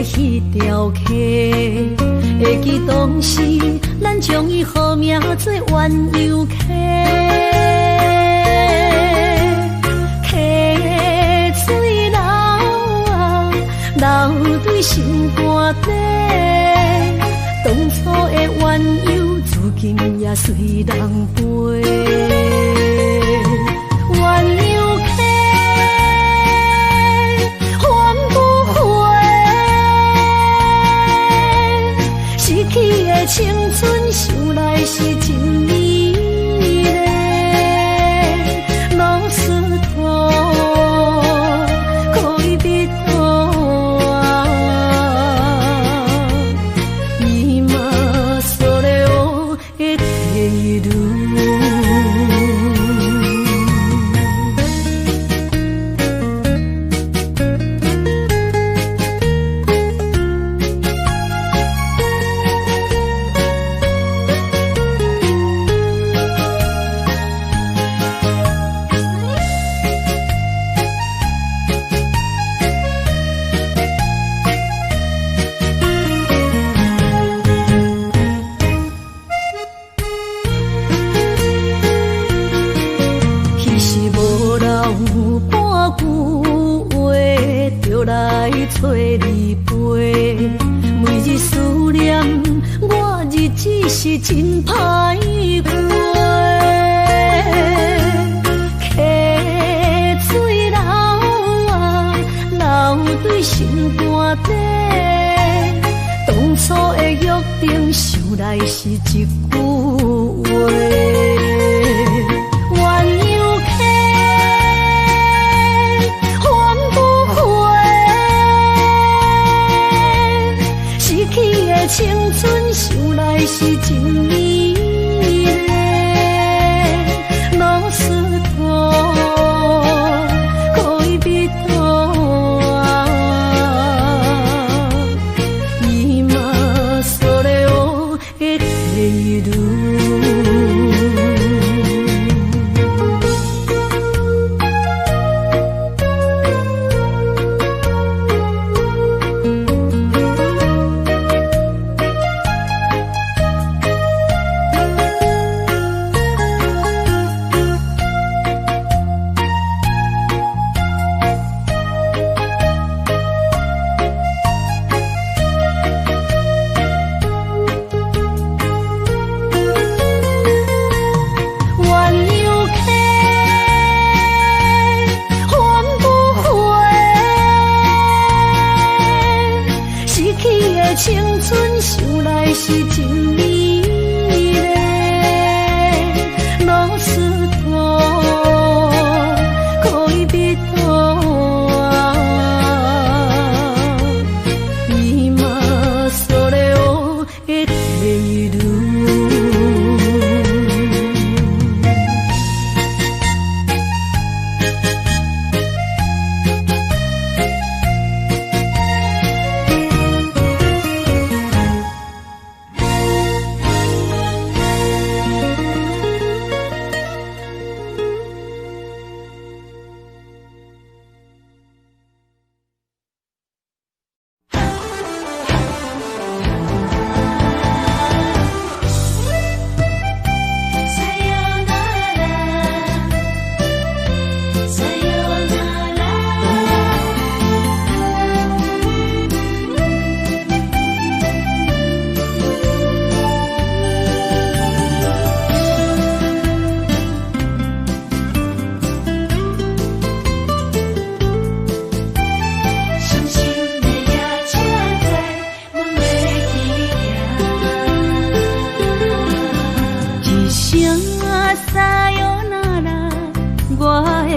迄条溪，会记当时咱将伊号名做鸳鸯溪。溪水流啊，流对心肝底。当初的鸳鸯，如今也随人飞。鸳鸯溪，还不回。失去的青春，想来是真美丽。老师徒，可以比多啊，伊嘛所了的地路。来找你陪，每日思念我，日子是真歹过。溪水流啊，流对心肝底。当初的约定，想来是一句话。青春想来是真美丽，老师徒可以比多啊，伊嘛所了的地路。青春想来是真美丽，老师徒可以比多啊，伊嘛所了的地路。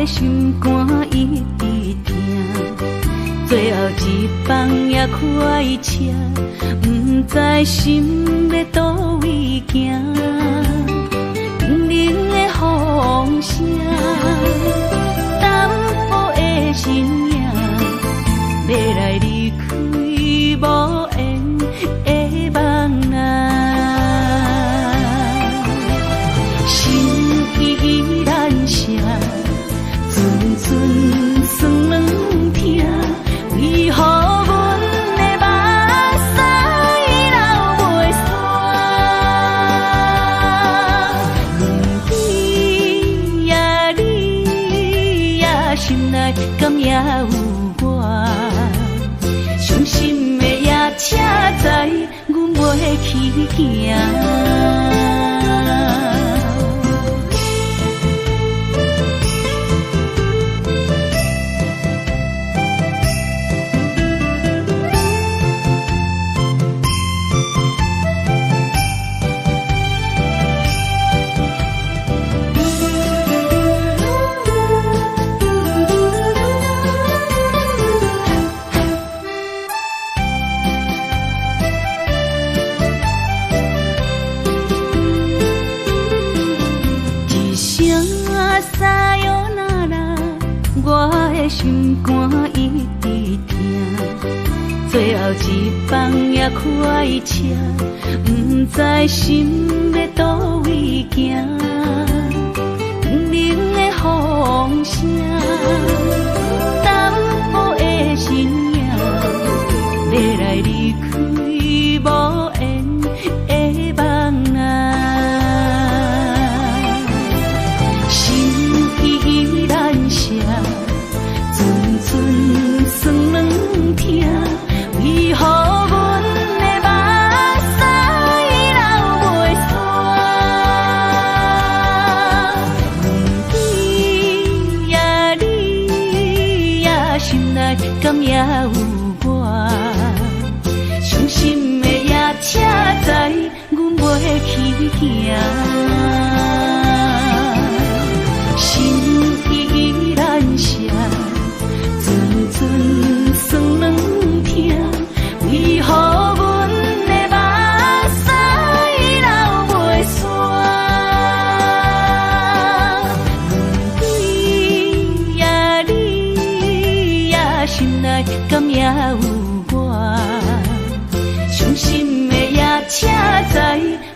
心肝一直疼，最后一放也开车，不知心要倒位行。冷冷的风声，淡薄的身影，要来离开无缘的梦啊，心依然声。寸寸酸软疼，为何阮心的也车载，阮袂去行。心肝一直疼，最后一放也开车，不知心要倒位行。不明的风声，淡薄的身影，要来离开无缘的梦啊，心依然舍。寸算软疼，为何阮的目屎流袂煞？问你呀，心内敢也有我？伤心的也车载，阮袂去行。心依然舍。寸算软疼，为何阮的目屎流袂煞？问你呀，心内敢也有我？伤心的也车载，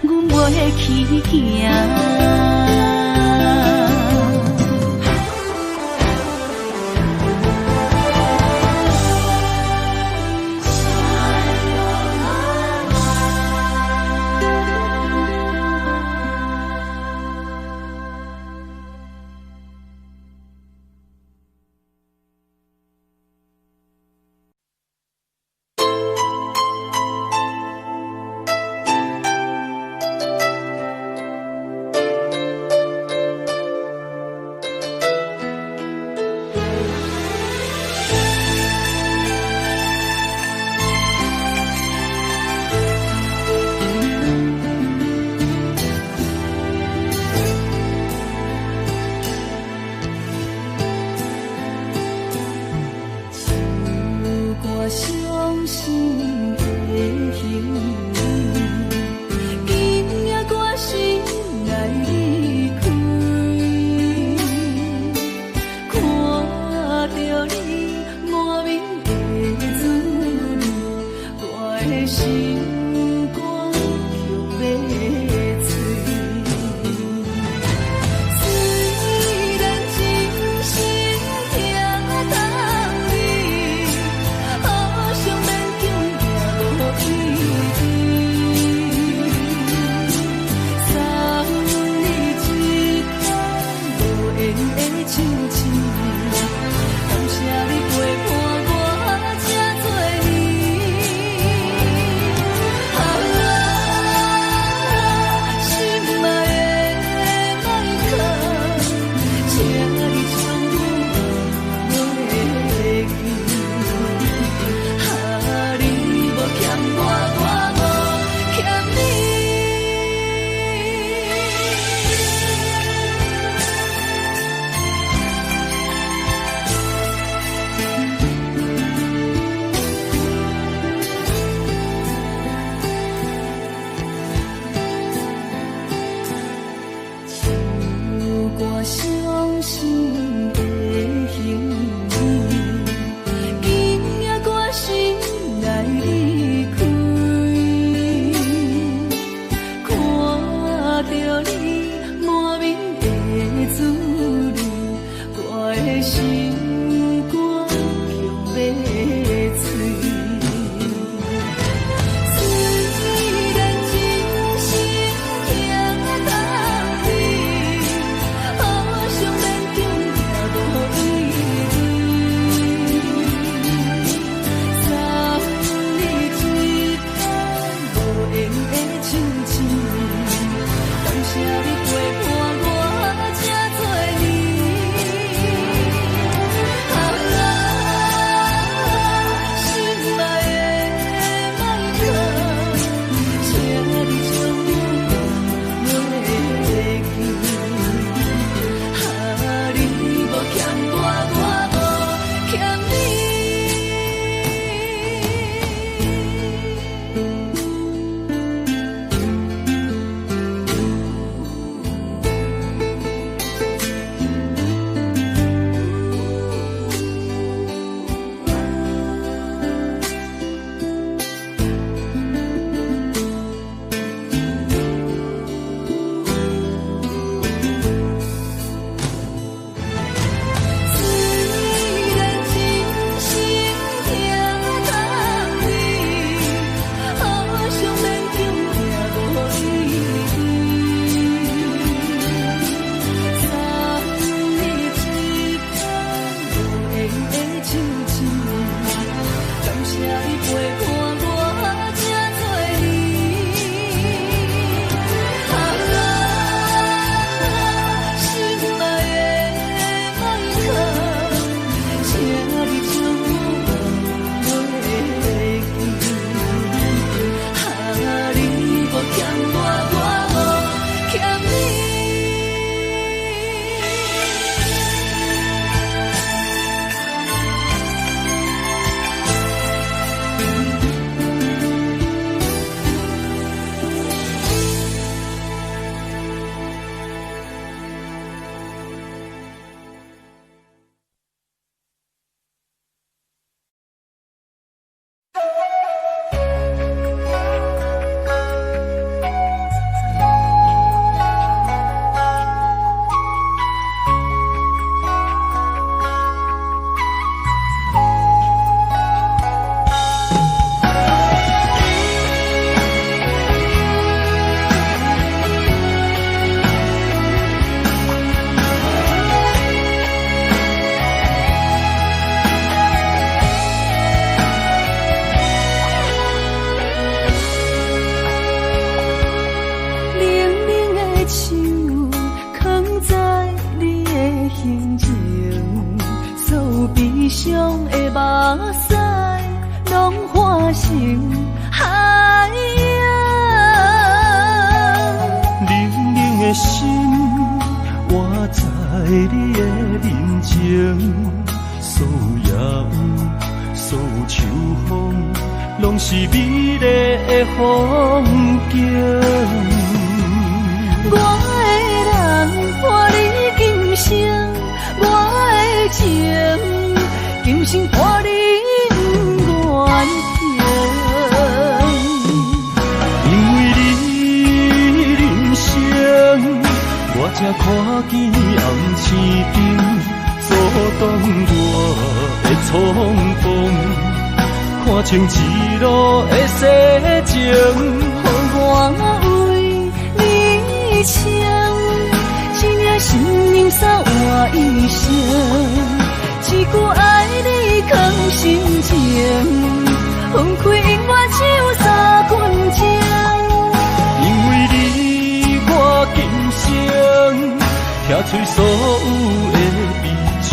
阮袂去行。化成海洋。冷冷的心，活在你的面前，所有夜雾，所有秋风，拢是美丽的风景。我的人伴你今生，我的情今生伴你不愿停。因为你人生，我才看见红青灯，阻挡我的冲动，看清一路的世情。我为你唱，一领心灵扫我一生，一句爱你藏心情，分开永远只有三分钟。因为你，我今生听出所有的悲情，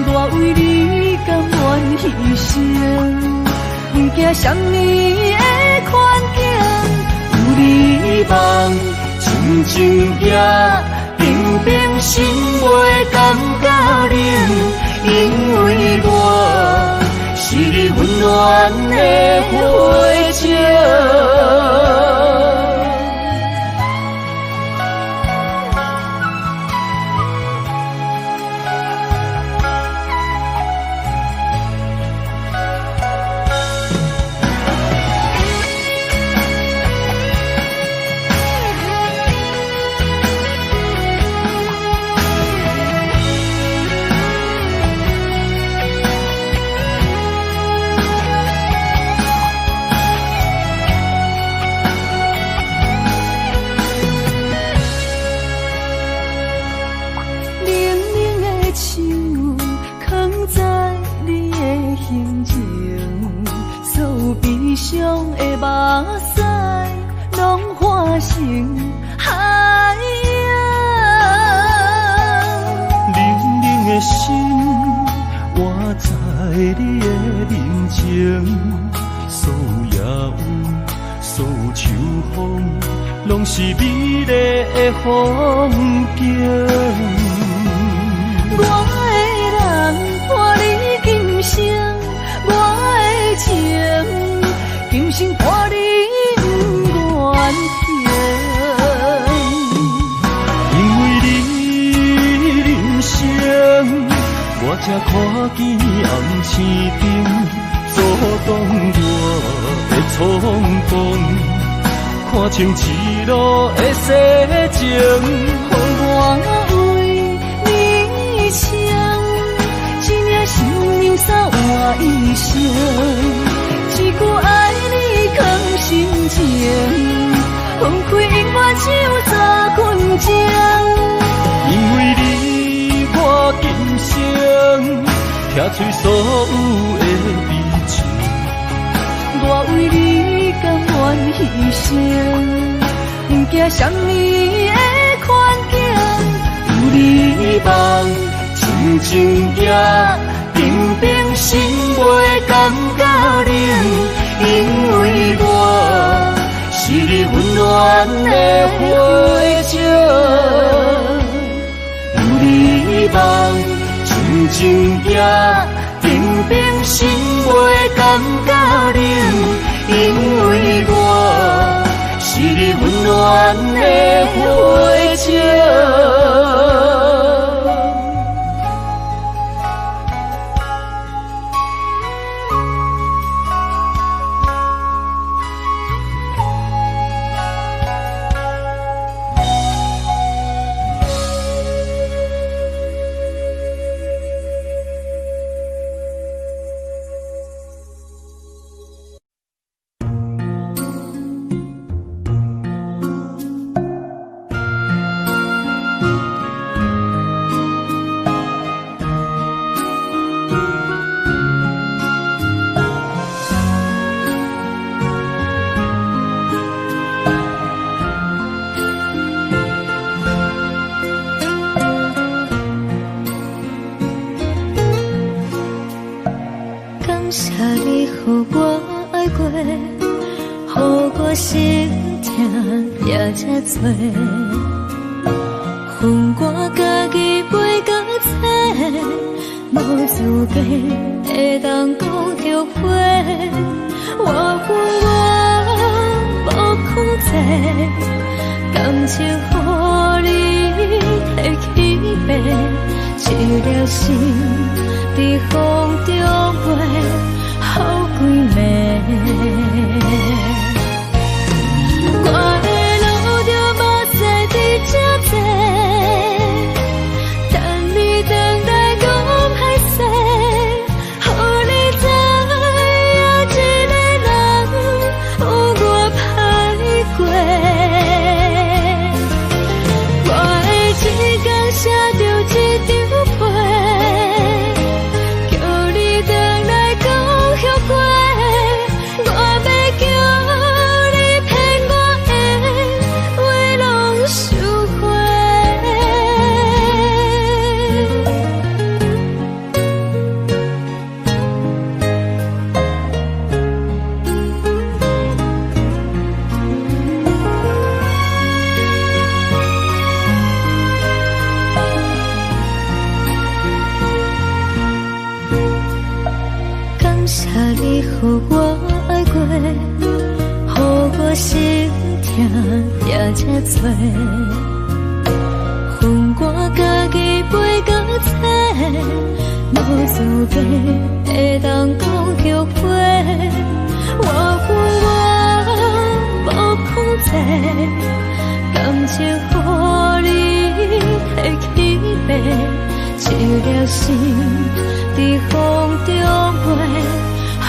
我为你甘愿牺牲，不惊什么的困境。有你梦，静静行，平平心袂感觉冷，因为我是你温暖的火情。伤的目屎，拢化成海洋。冷冷的心，活在你的面前，所有夜雾，所有秋风，拢是美丽的风景。我的人伴你今生，我的情今生伴你不愿停。因为你人生，我才看见红青灯，阻挡我的冲动，看清一路的世情。我为你唱，一领心灵扫我一生，一句爱你藏心情，分开永远只有三分钟。因为你，我今生听出所有的悲情，我为你甘愿牺牲，不惊什么的困境。有你梦，静静行，平平心袂感觉冷，因为我是你温暖的火情。有你梦，静静行，平平心袂感觉冷，因为我是你温暖的火情。心痛也这多，恨我家己袂到切，无资格会当讲后悔。我恨我无控制，感情予你提起白，一粒心在风中飞，好几暝。我的路着目屎伫这多，等你等待讲歹势，予你知影一个人有我歹过。我的一天写着一张被，叫你等来讲后悔。我要叫你骗我的话拢收回。感谢你予我爱过，予我心痛也这多，恨我家己袂到切，无资格会当讲后悔。我恨我无控制，感情予你提起白，一粒心在风中飞，好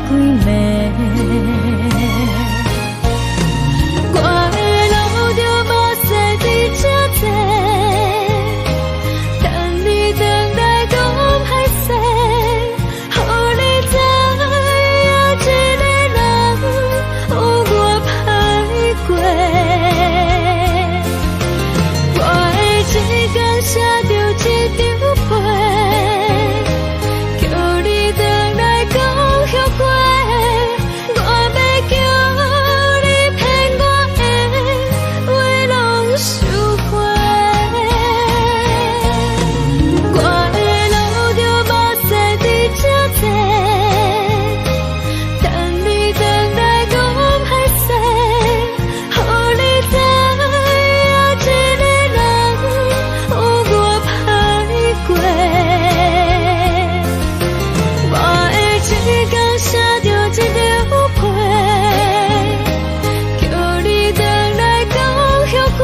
几暝。我的路着目屎伫这多，等你等待讲歹势，予你知影一个人有我歹过。我的一天写着一张被，叫你等来讲后悔。我要叫你骗我的话拢收回。我的路着目屎伫这多，等你等来讲歹势，予你知影一个人有我歹过。我的一天写着一张被，叫你等来讲后悔。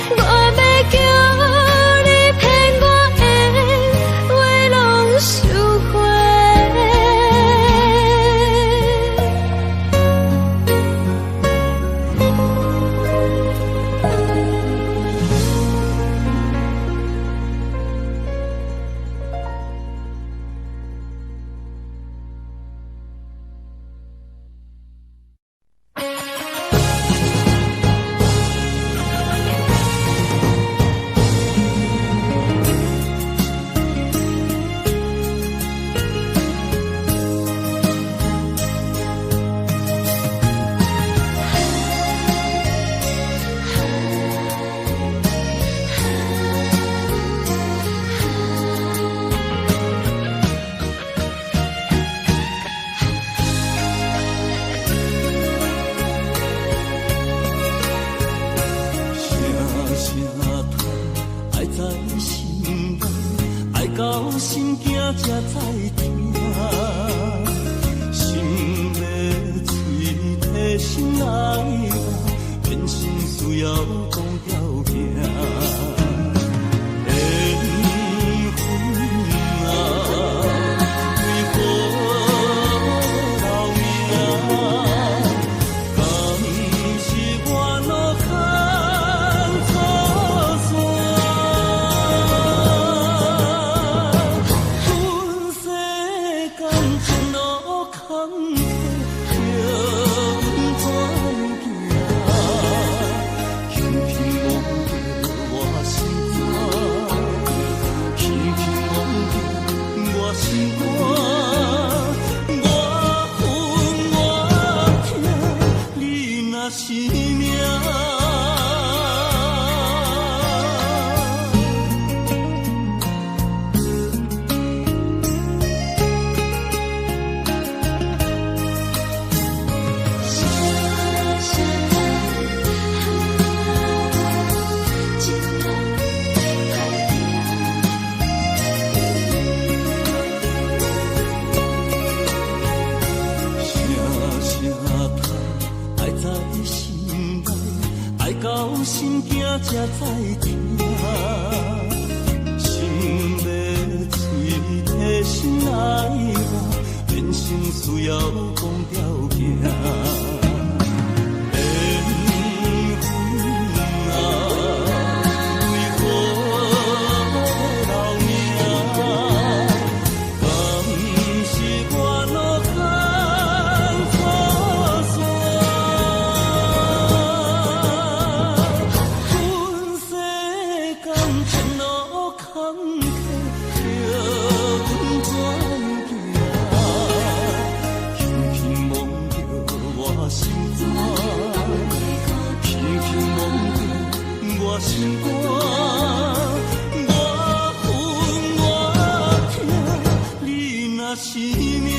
我要叫你骗我的话拢收回。到心惊才知听，心要嘴替心爱人，变心需要讲条件。心惊才知听，心要碎的心爱我，人生需要讲条行。心肝，我恨我痛，你若是命。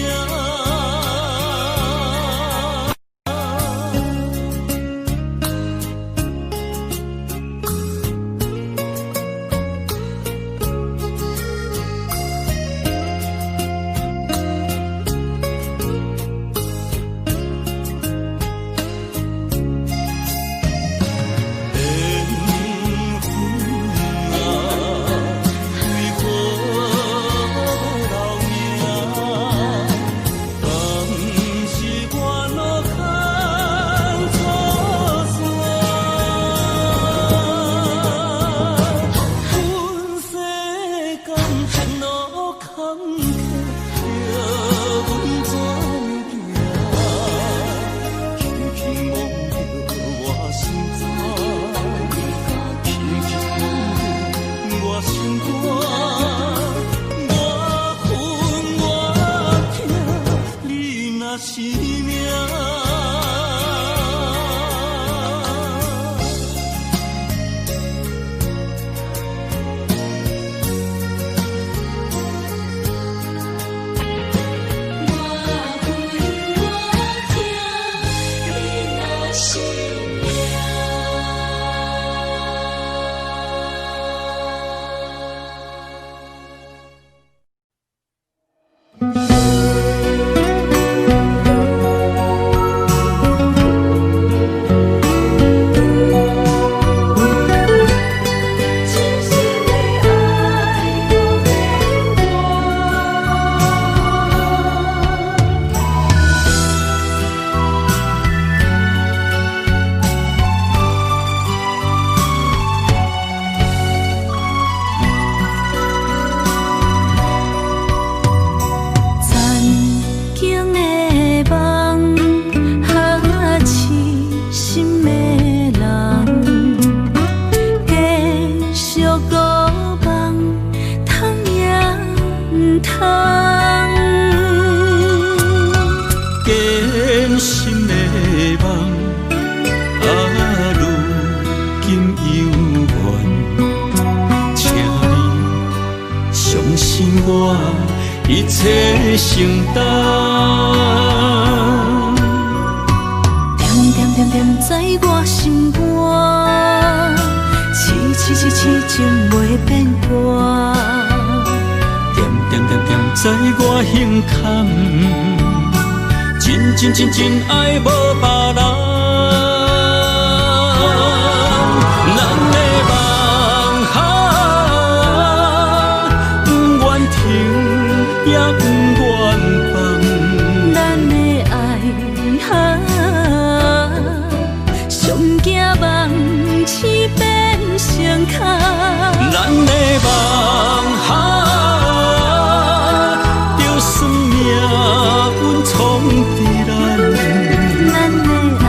一切承担，点点点点在我心肝，痴情袂变卦，点点点点在我胸坎，真爱无别人。也不愿放，咱的爱上惊梦痴变成空，咱的梦就算命运闯伫咱，咱的爱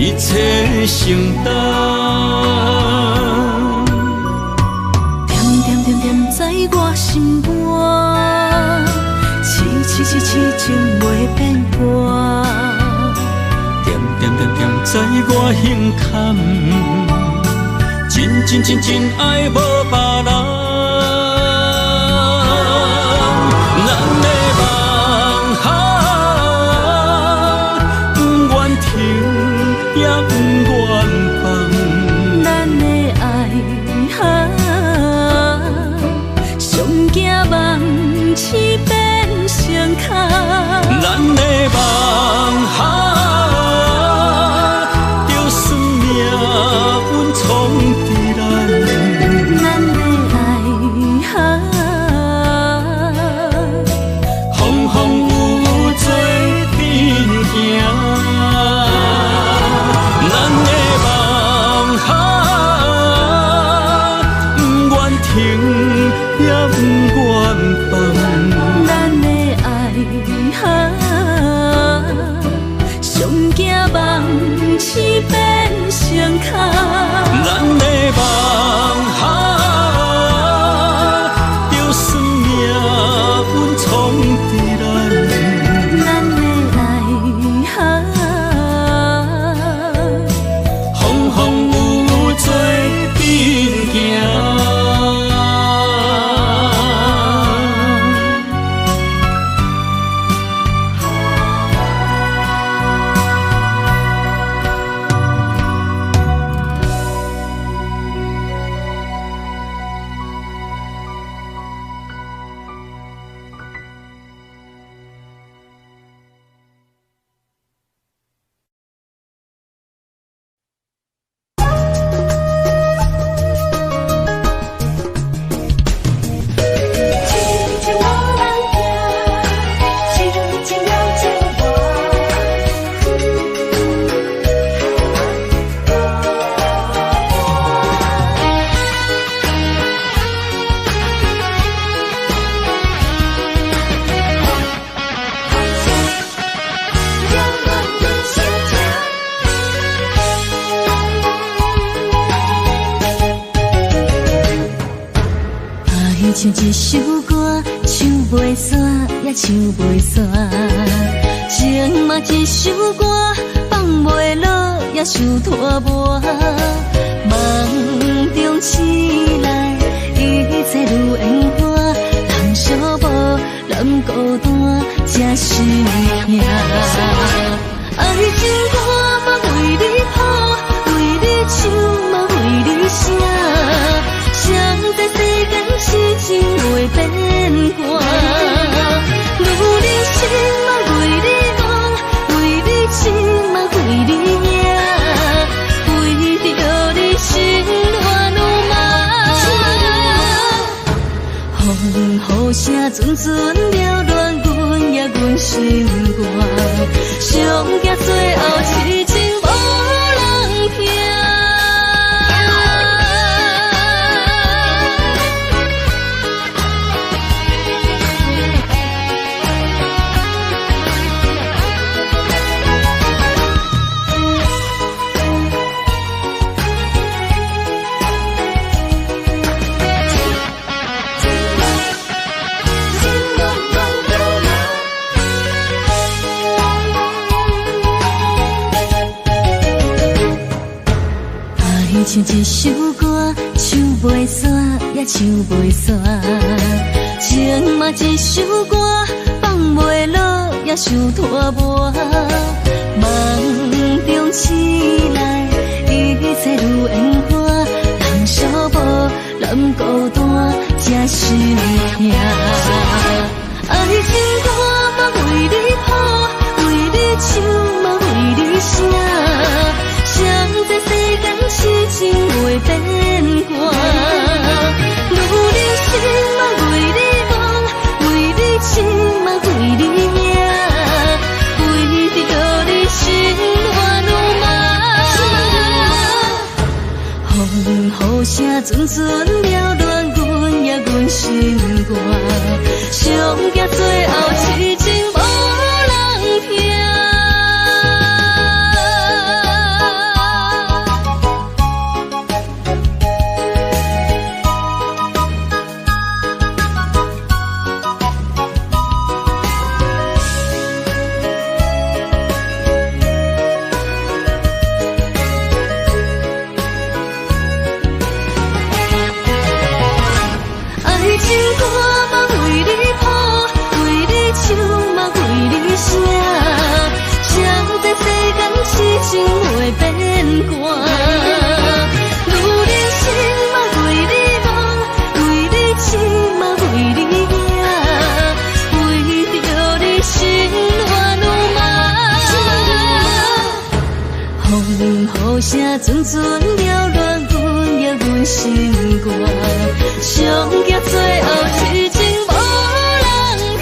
一切承担。点点点点在我心肝，痴痴痴痴情袂变卦。点点点点在我胸坎，真真真真爱无别人。咱的梦不愿停，也不愿放。咱的爱上惊梦痴变成空。咱的梦就算命运冲伫咱，咱的爱风风雨雨做变行。咱的梦不愿停，也不愿放。咱的爱上惊梦痴变成空。咱的梦就算命运冲伫咱，咱的爱风风雨雨做变行。像一首歌，唱袂煞，也唱袂煞。情嘛一首歌，放袂落，也想拖磨。梦中醒来，一切如烟花。人寂寞，人孤单，才是命。爱情歌嘛为你谱，为你唱嘛为你写。谁在世间痴情袂变卦？如你心嘛为你梦，为你情嘛为你命，为着你心乱如麻。风雨声阵阵缭乱，阮也阮心肝，上惊最后痴情无人听。像一首歌，唱袂煞，也唱袂煞。情嘛一首歌，放袂落，也想拖磨。梦中醒来，一切如烟花。人寂寞，人孤单，才是命。爱情歌嘛为你谱，为你唱嘛为你写。谁在世间痴情袂变卦？如你心嘛为你梦，为你情嘛为你命，为着你心乱如麻。风雨声阵阵缭乱，阮也阮心肝，上惊最后痴情无人听。歌嘛为你谱，为你唱嘛为你写，谁知世间痴情会变卦。女人心嘛为你梦，为你痴嘛为你影，为着你心乱如麻。风雨声阵阵缭乱，阮也阮心肝，上惊最后痴情无人听。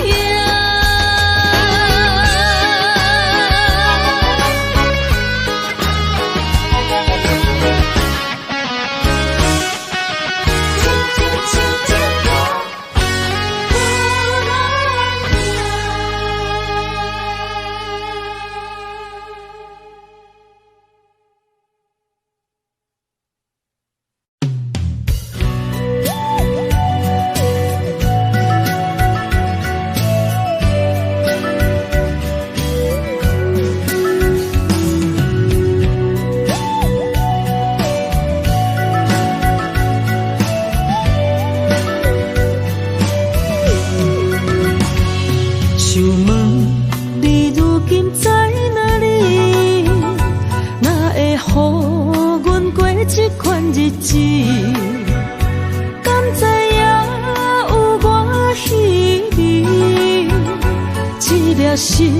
心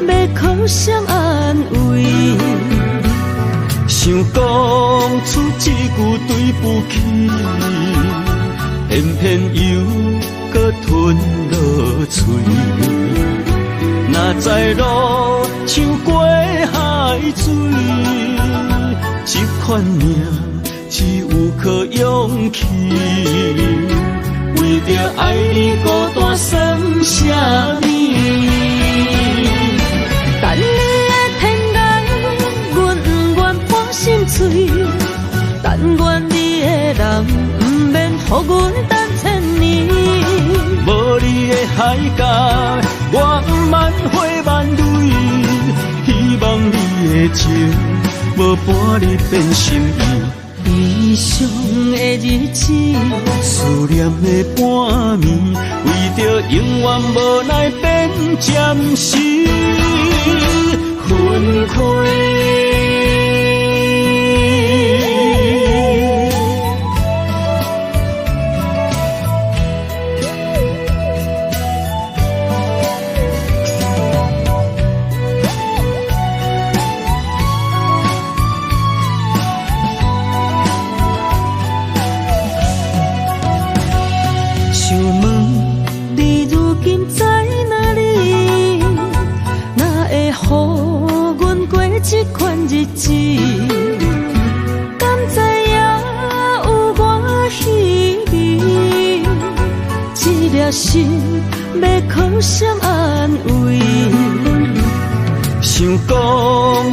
要靠谁安慰？想讲出一句对不起，偏偏又搁吞落嘴。哪知路像过海水，这款命只有靠勇气。为着爱你孤单算啥物？等你的天涯，阮不愿破心碎。但愿你的人不免予阮等千年。无你的海角，我万花万蕊。希望你的情，无伴你变心意。悲伤的日子，思念的半暝，为着永远无奈变暂时分开。这款日子，敢知影有我稀微？这粒心要靠谁安慰？想讲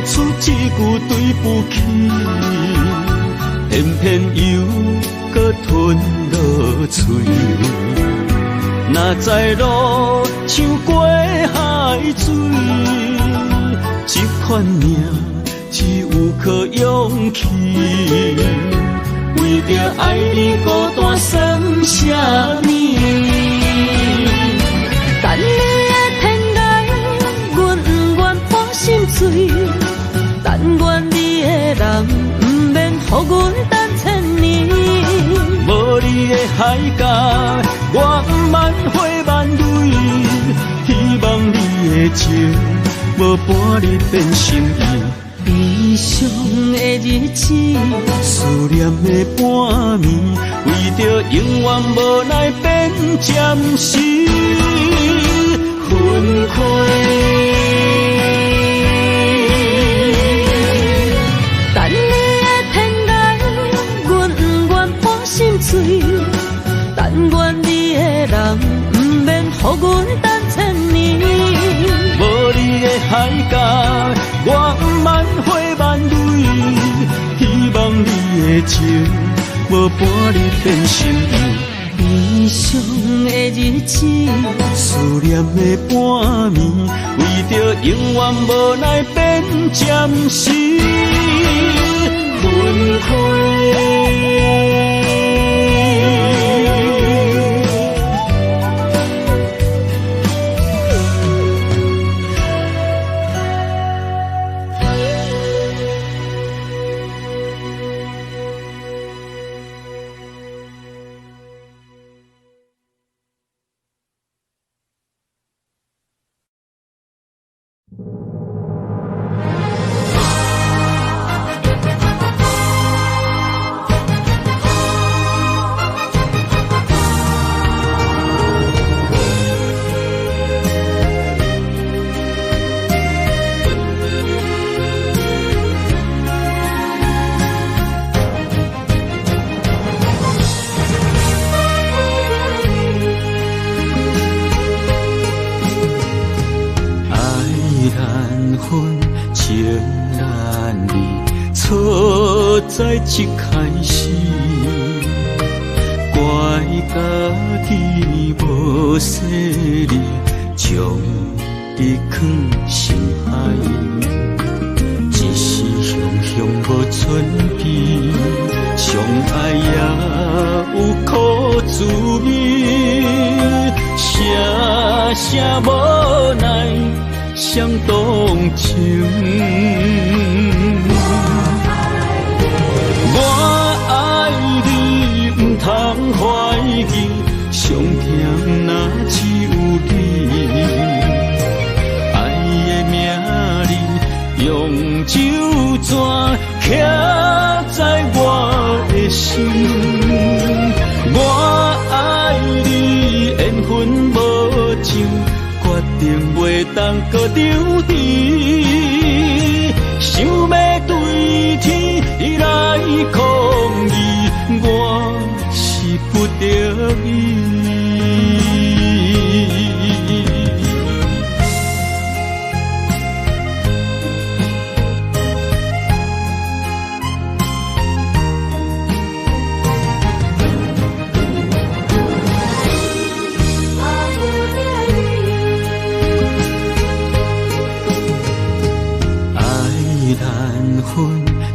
出一句对不起，偏偏又搁吞落嘴。哪知路像过海水。这款命只有靠勇气，为着爱你孤单算啥物？等你的天涯，阮不愿破心碎。但愿你的人不免予阮等千年。无你的海角，我万花万蕊。希望你的情，无伴你变心意。悲伤的日子，思念的半暝，为着永远无奈变暂时分开。等你的天涯，阮不愿破心碎。但愿你的人不免予阮等千年。无你的海角，我万花万蕊。希望你的情，无伴你变心意。悲伤的日子，思念的半暝，为着永远无奈变暂时分开。在一开始，怪家己无细腻，将你放心海，一时雄雄无存边，相爱也有苦滋味，声声无奈伤动情。我爱你，不通怀疑，上疼若只有你。爱的名字用酒泉刻在我的心。我爱你，缘分无尽，决定袂当搁丢弃。想要对天来抗议，我是不得已。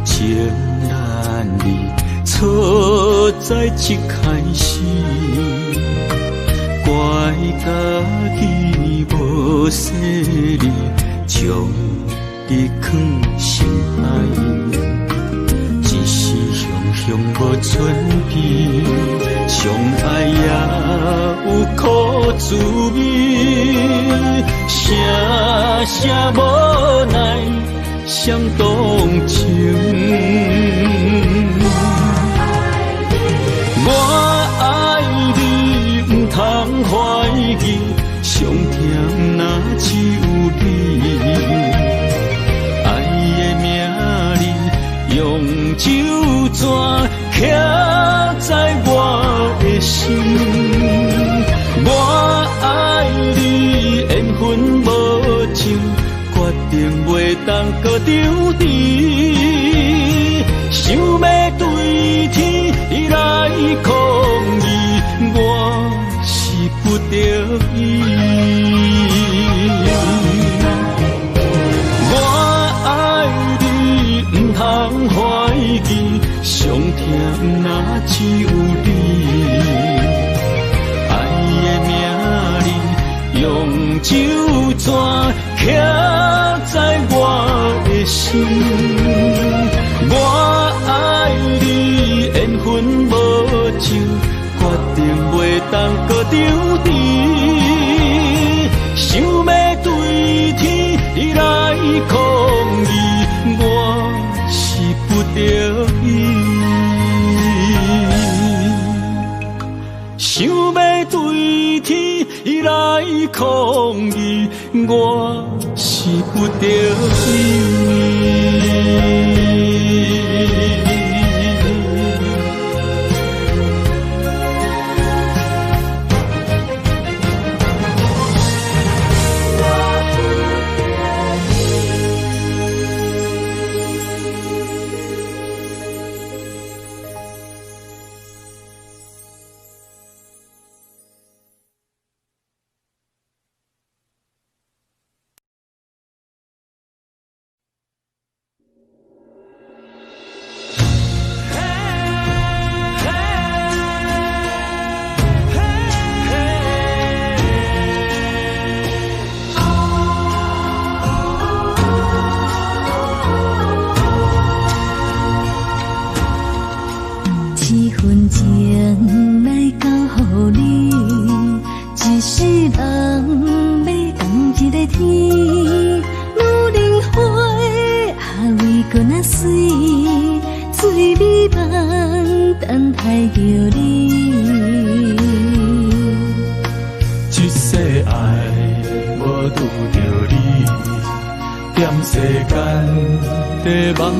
情难离，错在一开始，怪家己无细腻，将你放心海，一时雄雄无存边，相爱也有苦滋味，声声无奈伤动情。我爱你，不通怀疑，上疼若只有你。爱的名字用酒泉刻在我的心。我爱你，缘分无尽，决定袂当搁丢弃。想要对天来抗议，我是不得已。我爱你，不通怀疑，上疼若只有你。爱的名字用酒泉刻在我的心。我爱你，缘分无尽，决定袂当搁丢弃。想要对天来抗议，我是不得已。想要对天来抗议，我是不得已。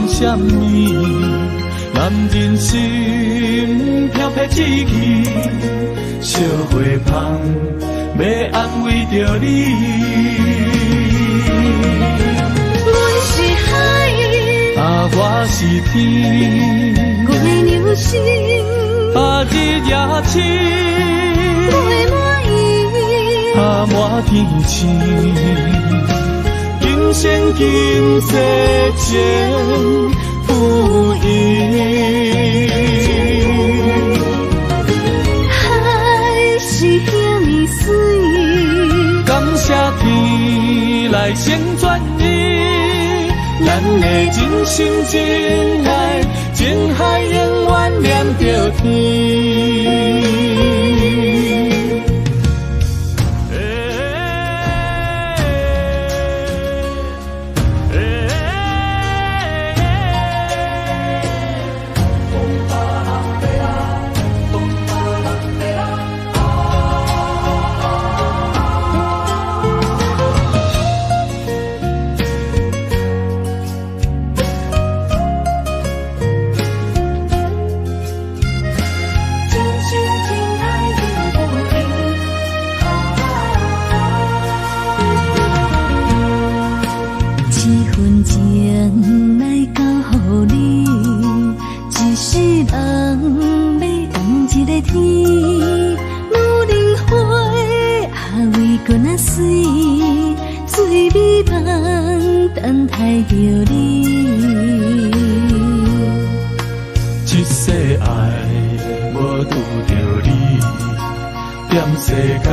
什么？男人心飘飘志气，小花香要安慰着你。阮是海，我是天，我的流星，日夜星，陪满意，满天星，今生今世情不移。海是遐尼水，感谢天来成全你，咱的真心真爱，情海永远念着天。一世爱无拄着你，踮世间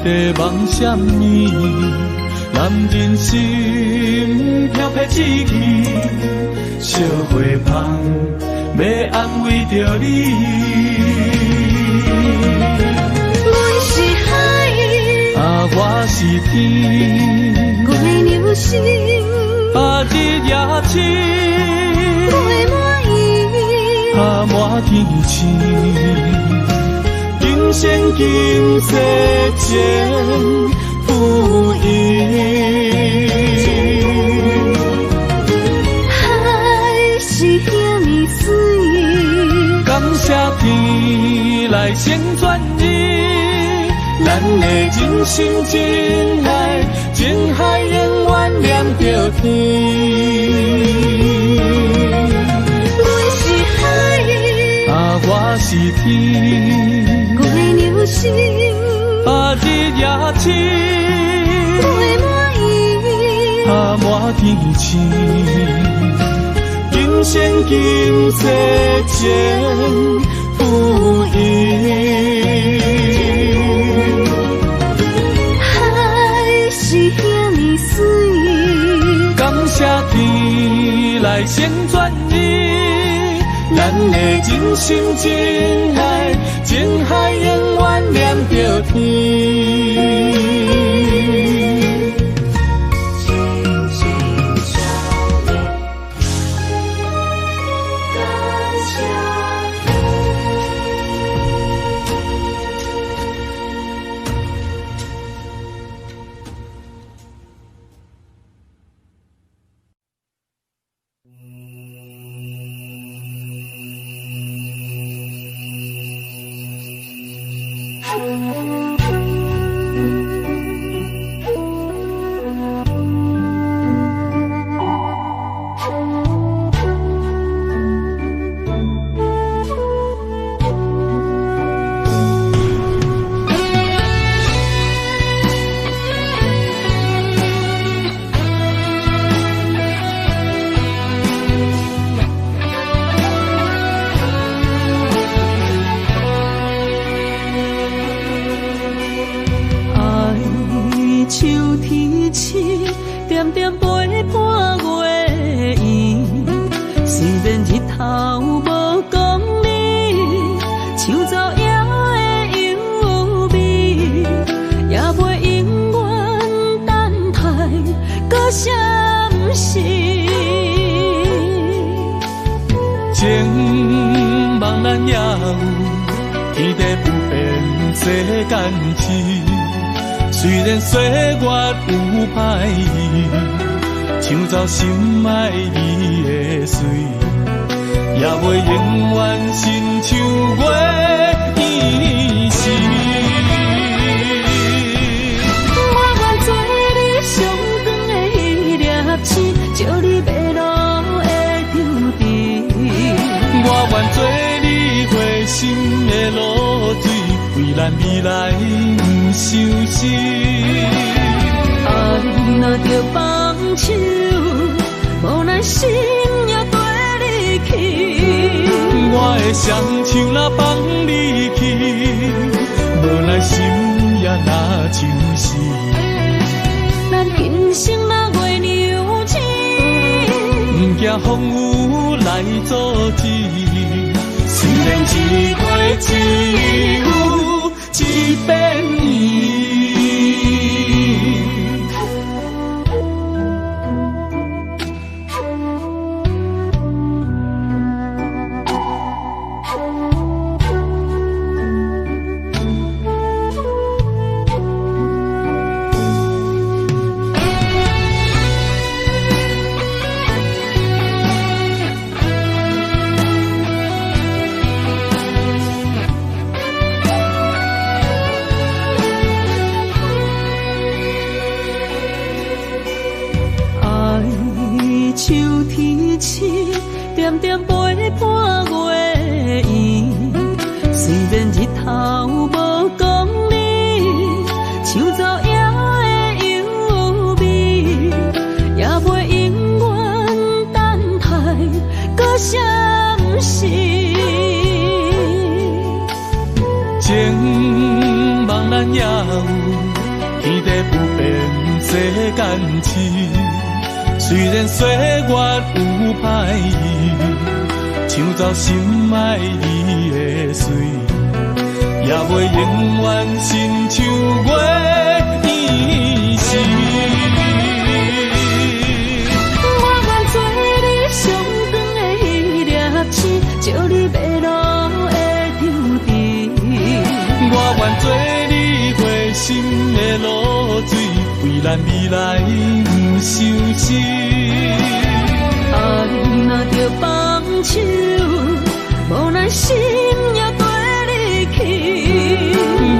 在梦闪暝，男人心飘撇志气，烧花香要安慰着你。阮是海，我是天，我的流星，日夜星，陪满意，满天星，今生今世情不移。海是遐尼水，感谢天来成全你，咱的真心真爱，情海永远念着天。我是天，我的流星，日夜星，陪满意，满天星，今生今世情不移。海是遐尼水，感谢天来成全你，咱的真心真爱，情海永远念着天。情茫然也有天地不变世间事，虽然岁月有歹意，抢走心爱你的水，也袂永远亲像月依时。我愿做你上长的迄粒星，照你迷路为咱未来不相信。爱若着放手，无奈心也跟你去。我的双手若放你去，无奈心也若像是。咱今生若月娘亲，不惊风雨来阻止。虽然一月只有一遍年。秋天起，点点陪伴月圆。虽然日头无讲你，像走野的优美，也袂永远等待搁相思。情茫然也有天地不变世间事。虽然岁月有歹意，抢走心爱你的水，也袂永远亲像月圆时。我愿做你上长的迄粒星，照你迷路的场地。我愿做你回心的露水，为咱未来不相信。爱若着放手，无奈心也跟你去。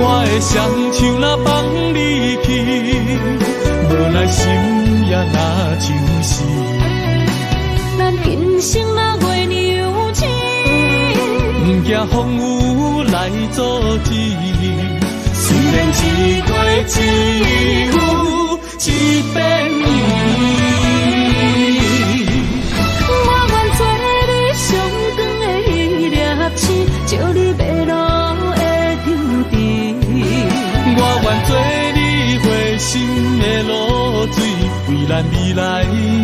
我的双手若放你去，无奈心也若像是。咱今生若月娘亲，不惊风雨来阻止。虽然一月只有一遍年。照你迷路的场地，我愿做你回心的露水，为咱未来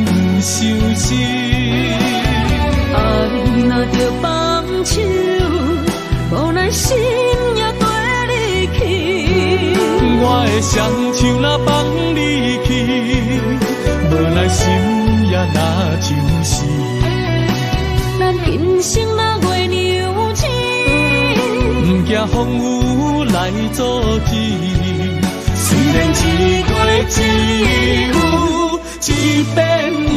不相思。爱若着放手，无奈心也跟你去。我的双手若放你去，无奈心也若像是。咱今生若月娘亲，不惊风雨来阻止。虽然一月只有一遍年。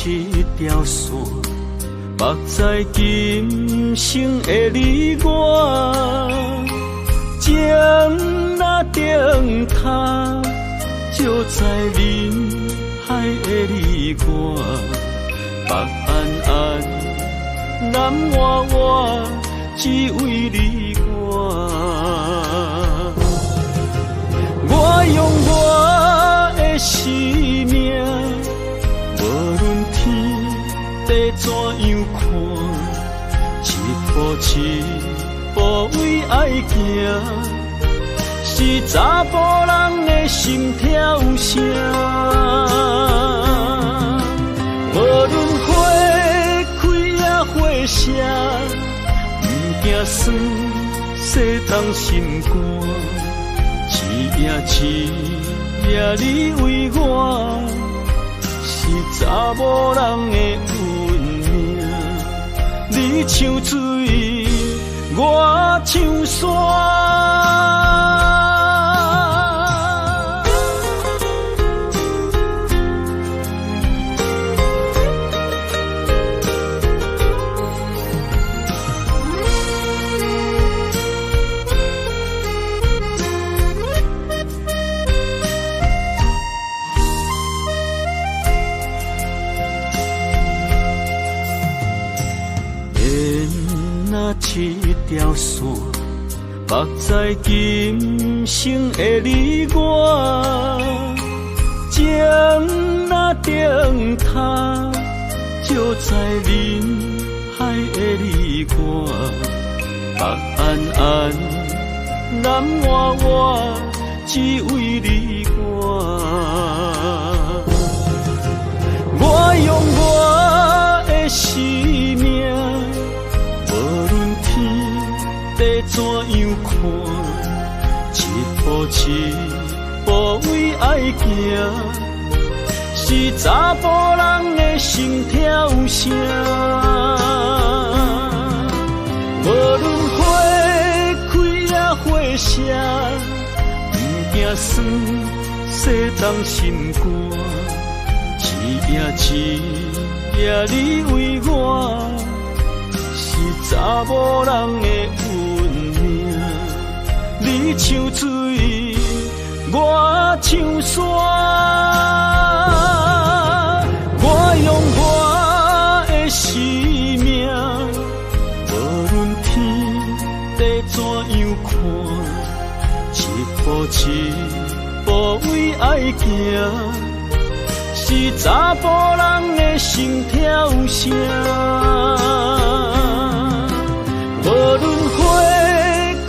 一条线，目在今生的你我，情若灯塔，照在人海的你我，北暗暗，南弯弯，只为你我。我用我的生命。怎样看？一步一步为爱行，是查甫人的心跳声。无论花开也花谢，不惊酸洗冻心肝。一夜一夜你为我，是查某人的运命。你像水，我像山。一条线，绑在今生的你我，情若灯塔，照在人海的你我，北暗暗，南活活，只为你我。我用我的生命。地怎样看？一步一步为爱行，是查甫人的心跳声。无论花开也花谢，不惊酸洗冻心肝。一夜一夜你为我，是查某人的运命。你像水，我像山。我用我的生命，无论天地怎样看，一步一步为爱行，是查甫人的心跳声。无论花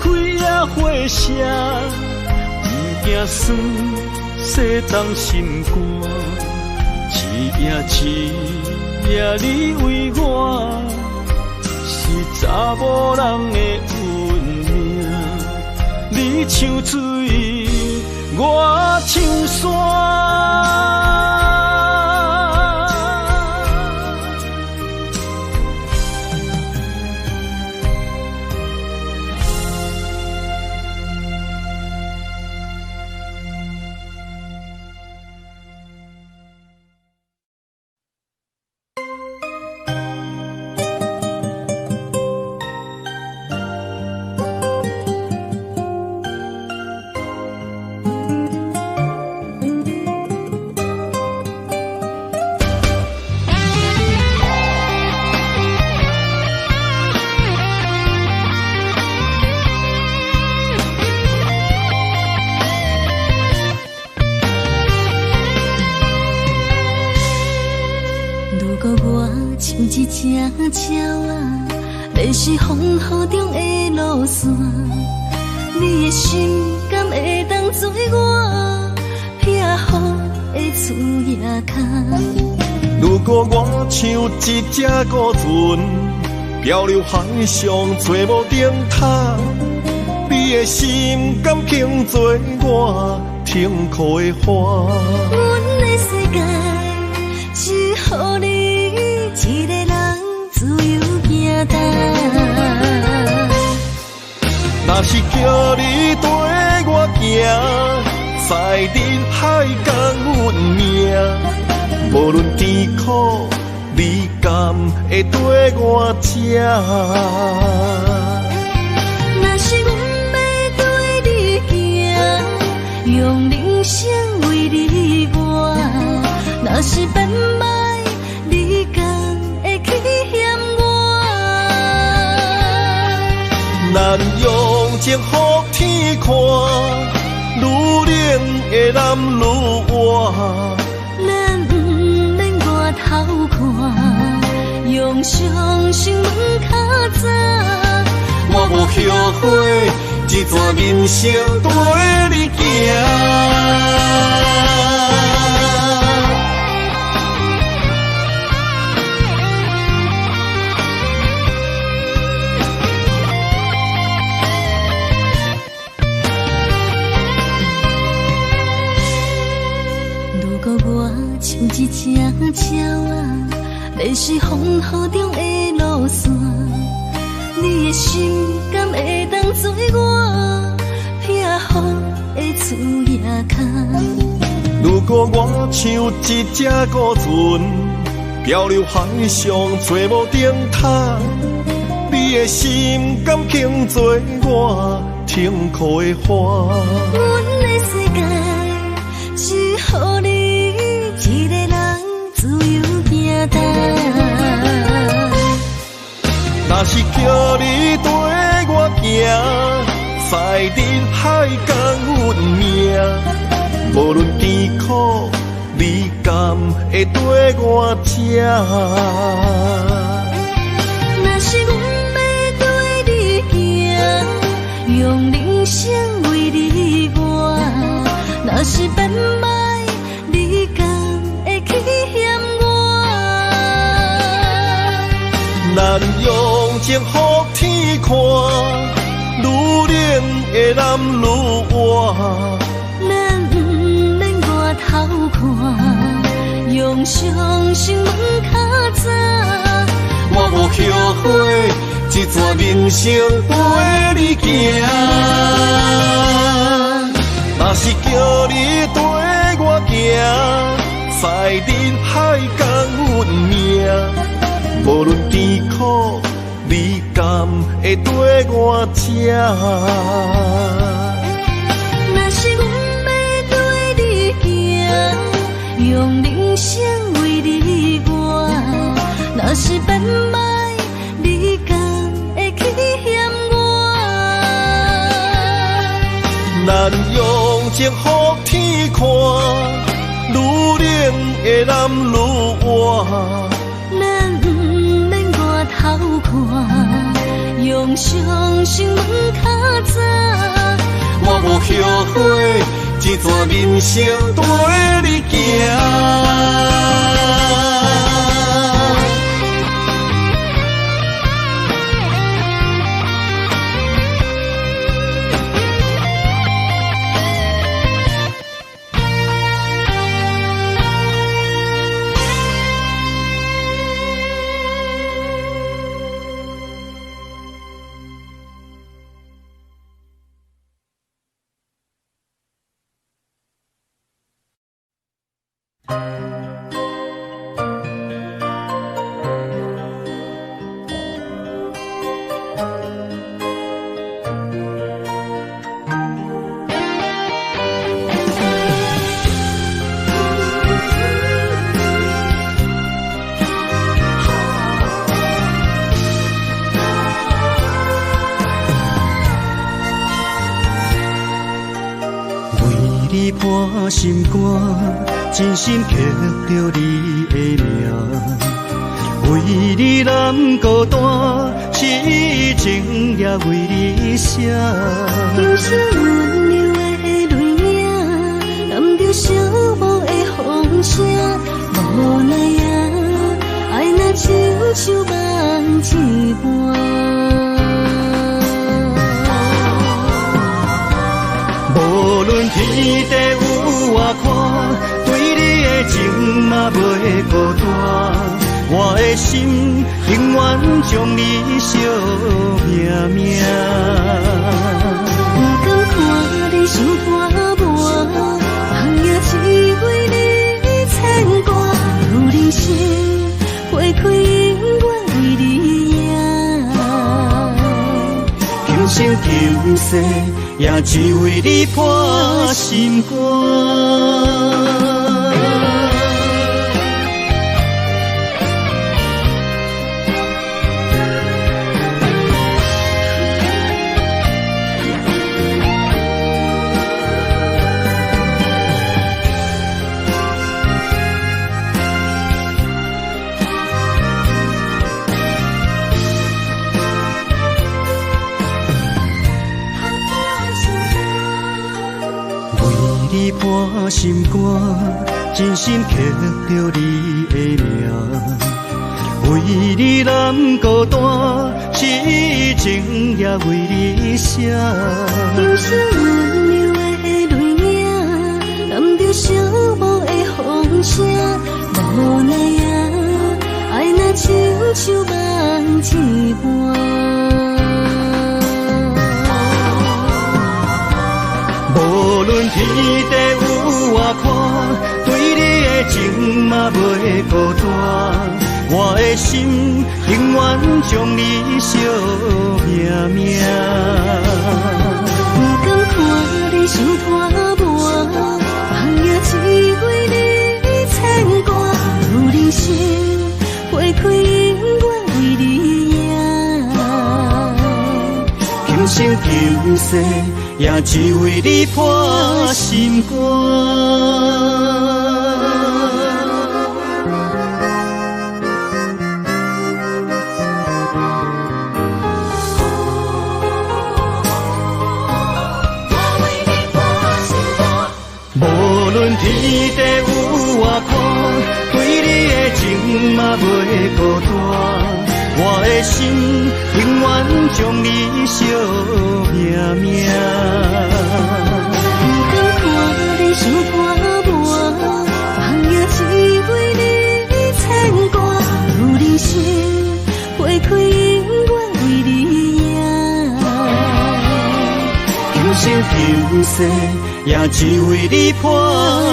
开也花谢，不惊酸洗冻心肝。一夜一夜你为我，是查某人的运命。你像水，我像山。一只鸟啊，迷失风雨中的路线，你的心敢会当做我避雨的厝野脚？如果我像一只孤船，漂流海上找无灯塔，你的心敢肯做我停靠的花？阮的世界只予你一个人自由行踏。若是叫你跟我行，在人海共运命，无论甜苦，你敢会跟我吃？若是阮要对你行，用人生为你活，若是变歹，你敢会去嫌我？咱用情予天看，愈冷的男愈活。咱不免外头看，心门较早。我无后悔，一段人生跟你行。如果我像一只鸟仔，迷失风雨中的路线，你的心敢会当做我避风的厝野脚？如果我像一只孤船，漂流海上找无顶塔，你的心敢肯做我停靠的花？阮的世界只予你一个人自由行动。若是叫你跟我行，在人海共运命，无论甜苦，你敢会跟我吃？若是阮要跟你行，用人生为你活，若是变歹，你敢会去嫌我？咱用情予天看，愈恋的男愈活。咱不免外头看，用伤心门较早。我无后悔，一段人生陪你行。若是叫你跟我行，在人海共运命，无论甜苦，你敢会跟我吃？若是阮要跟你行，用人生为你活，若是变歹，你敢会去嫌我？咱用情予天看，愈恋的男愈活。咱不免外头看，用伤心门较早。我无后悔，一段人生陪你行。伴心肝，真心刻着你的名，为你难孤单，痴情也为你写。今生温柔的泪影，染着寂寞的风声，无奈啊，爱若亲像梦一半。无论天地有外宽，对你的情嘛袂孤单。我的心永远将你惜命命。不敢看你想破磨，梦也只为你牵挂。有人生花开永远为你赢，今生今世。也只为你破心肝。你破心肝，真心刻着你的名。为你难孤单，痴情也为你写。今生温柔的泪影，染着寂寞的风声。无奈啊，爱若亲像梦一般。无论天地有外宽，对你的情嘛袂孤单。我的心永远将你惜命命。不甘看你伤拖磨，梦也只为你牵挂。有人生花开永远为你赢，今生今世也只为你破心肝。无论天地有外宽，对你的情嘛袂孤单。我的心永远将你惜命命。不甘看你伤拖磨，梦也只为你牵挂。有人生花开永远为你赢，今生今世也只为你破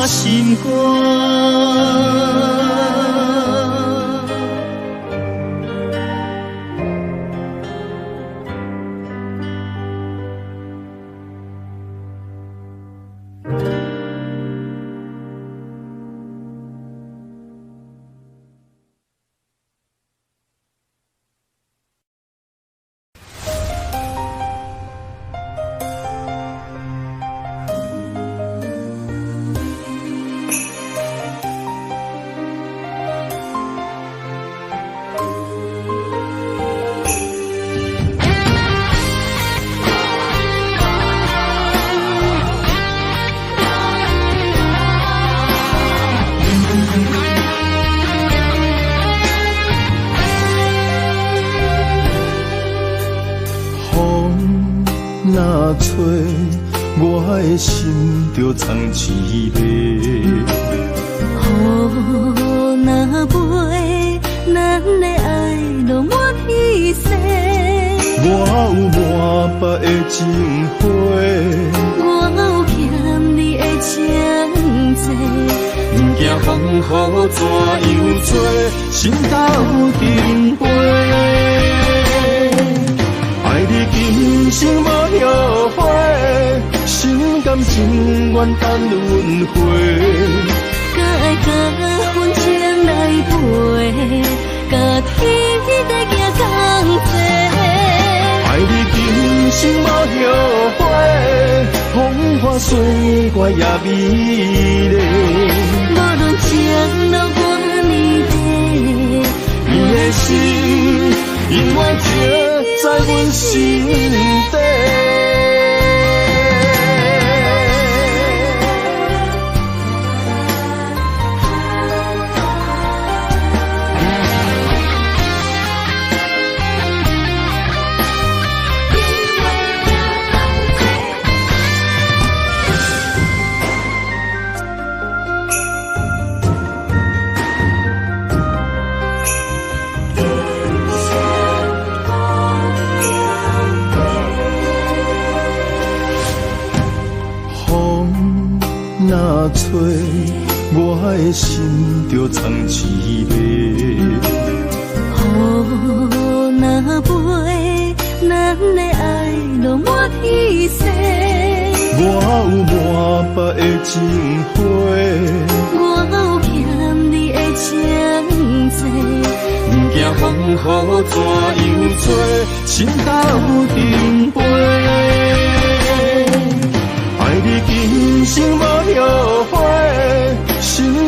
心肝。若吹，我的心就藏一个。雨若飞，咱的爱就满天星。我有满腹的情花，我有欠你的情债。不惊风雨怎样吹，心斗阵飞。爱你今生无后悔，心甘情愿等轮回。甲爱甲阮情来陪，甲天在行同齐。爱你今生无后悔，风花雪月也美丽。无论情路偌呢短，你的心永远刻在阮心底。若吹，我的心就藏一个。雨若飞，咱的爱就满天星。我有满腹的情花，我有欠你的情债。不惊风雨怎样吹，心斗阵飞。爱你今生无后悔，心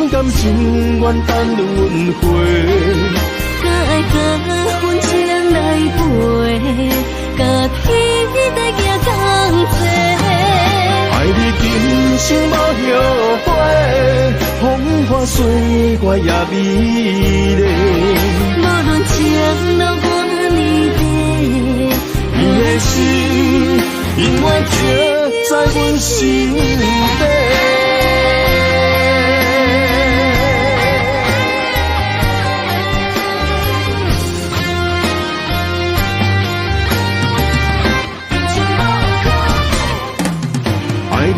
甘情愿等轮回。甲爱甲阮情来陪，甲天在行同齐。爱你你今生无后悔，风花雪月也美丽。无论情路我你的，你的心永远刻在阮心底。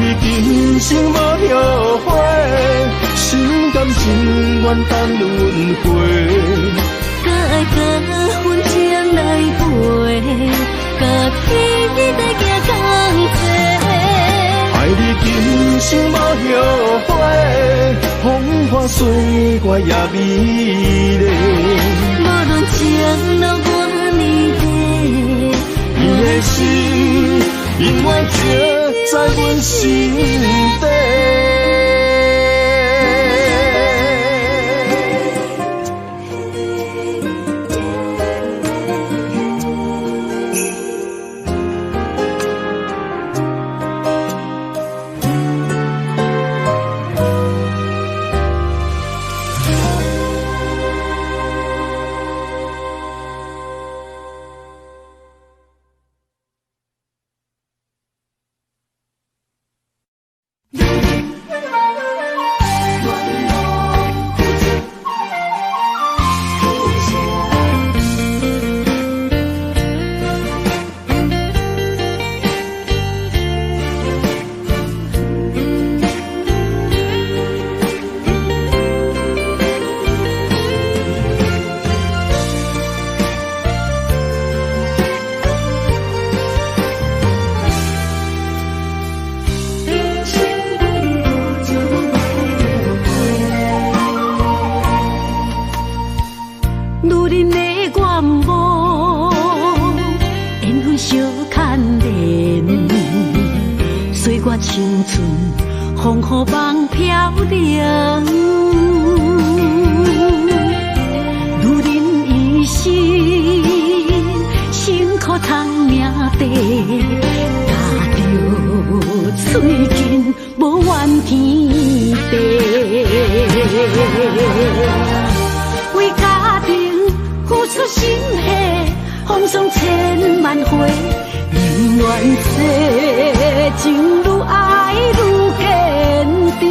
你今生无后悔，心甘情愿等轮回。搁爱甲阮情来陪，甲天在行同齐。爱你今生无后悔，风花雪月也美丽。无论情路我你的，你的心永远刻在阮心底。青春风雨梦飘零，女人一生辛苦赚命地，踏着嘴筋无怨天地，为家庭付出心血，风霜千万回。宁愿世情愈爱愈坚定，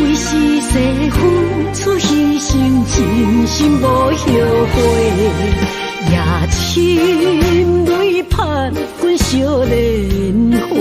为是世付出牺牲，真心无后悔，也深泪盼阮少年花。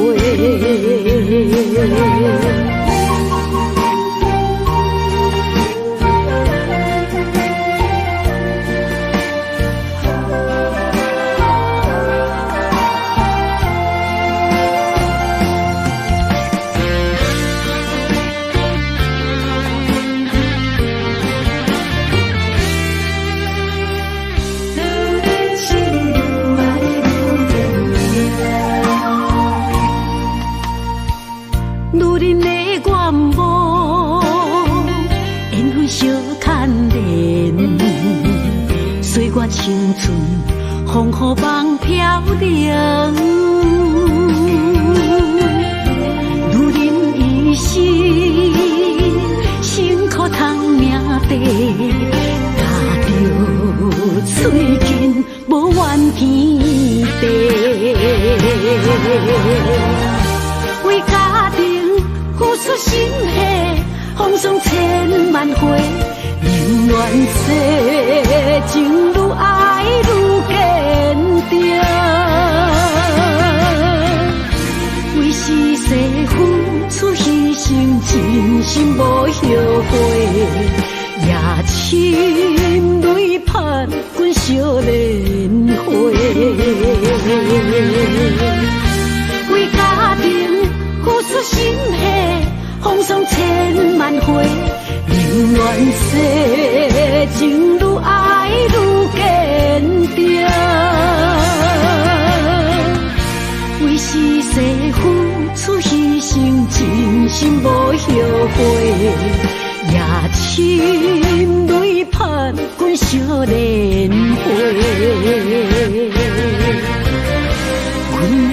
青春风雨梦飘零，女人一生辛苦赚命地，踏着嘴筋无怨天地，为家庭付出心血，风霜千万回。宁愿世情愈爱愈坚定，为是世付出牺牲，真心无后悔，也深泪盼阮少年花。为家庭付出心血，风霜千万回。宁愿世情愈爱愈坚定，为是世付出牺牲，真心无后悔，也深泪盼阮少年花。阮的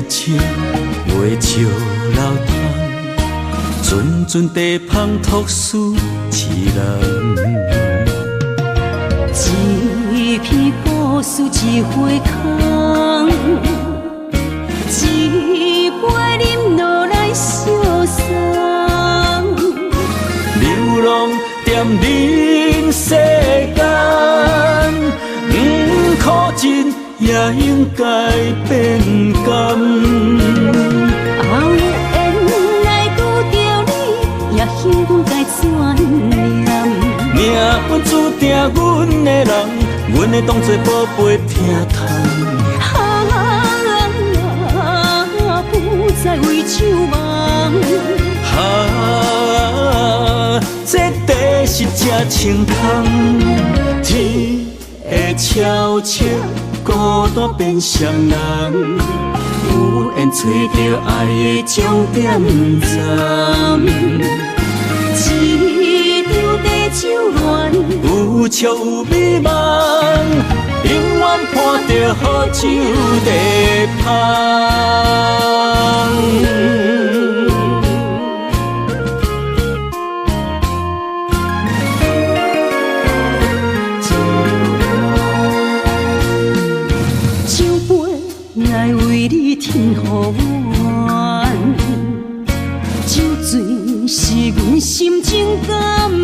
情袂笑流淌，阵阵地芳托思痴人。一片故事一回空，一杯饮落来相送。流浪踮人世间，苦尽也应该变甘。后缘来拄着你，也幸运该转念。命本注定阮的人，阮会当作宝贝疼痛。不再为守望。这地是真清空，天会悄悄孤单变双人，有缘找到爱的终点站。一场地酒乱，有笑有美梦，永远伴着好酒地芳。酒杯来为你添予暖，酒醉是阮心情甘愿。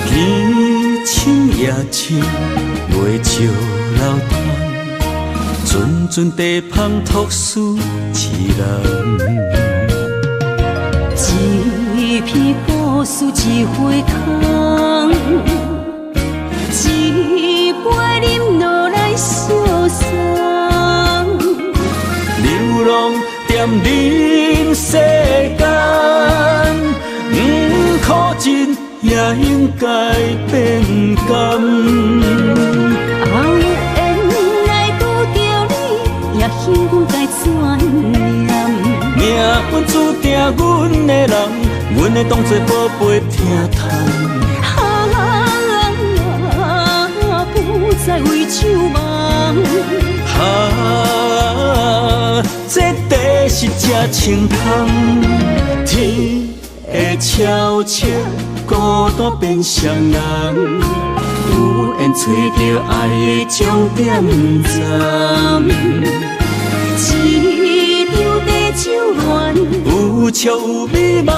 天青夜深，袂笑流淌，阵阵地芳托思痴人。一片故事一回空，一杯饮落来相送。流浪踮人世间，苦尽也应该变甘。后缘来拄着你，也幸运该转念。命本注定阮的人，阮会当作宝贝疼痛。不再为守望。这地是真清空，天会悄悄孤单变双人，有缘找到爱的终点站。一场地酒乱，有笑有美梦，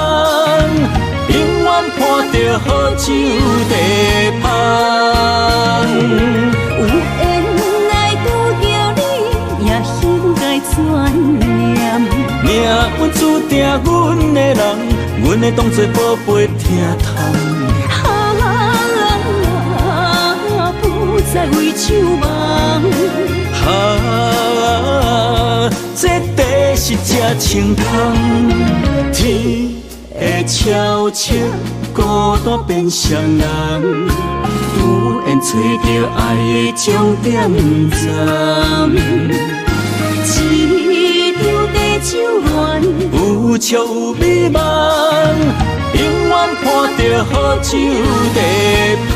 永远伴着好酒地芳。有缘来拄着你，也幸运该转念。命本注定阮的人，阮会当作宝贝疼痛。不再为守望。这地是真清空，天会悄悄孤单变双人，有缘找到爱的终点站。一场地酒乱，有笑有美梦，永远伴着好酒地芳。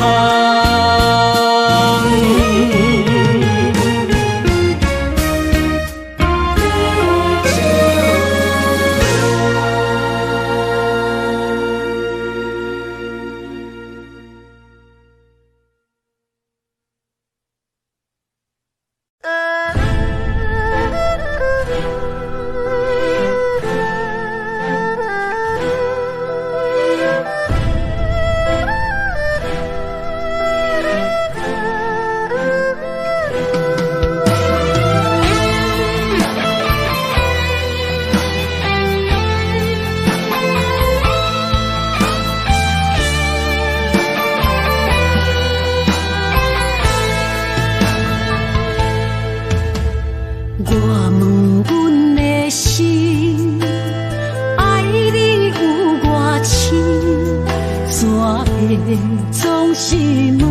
总是问，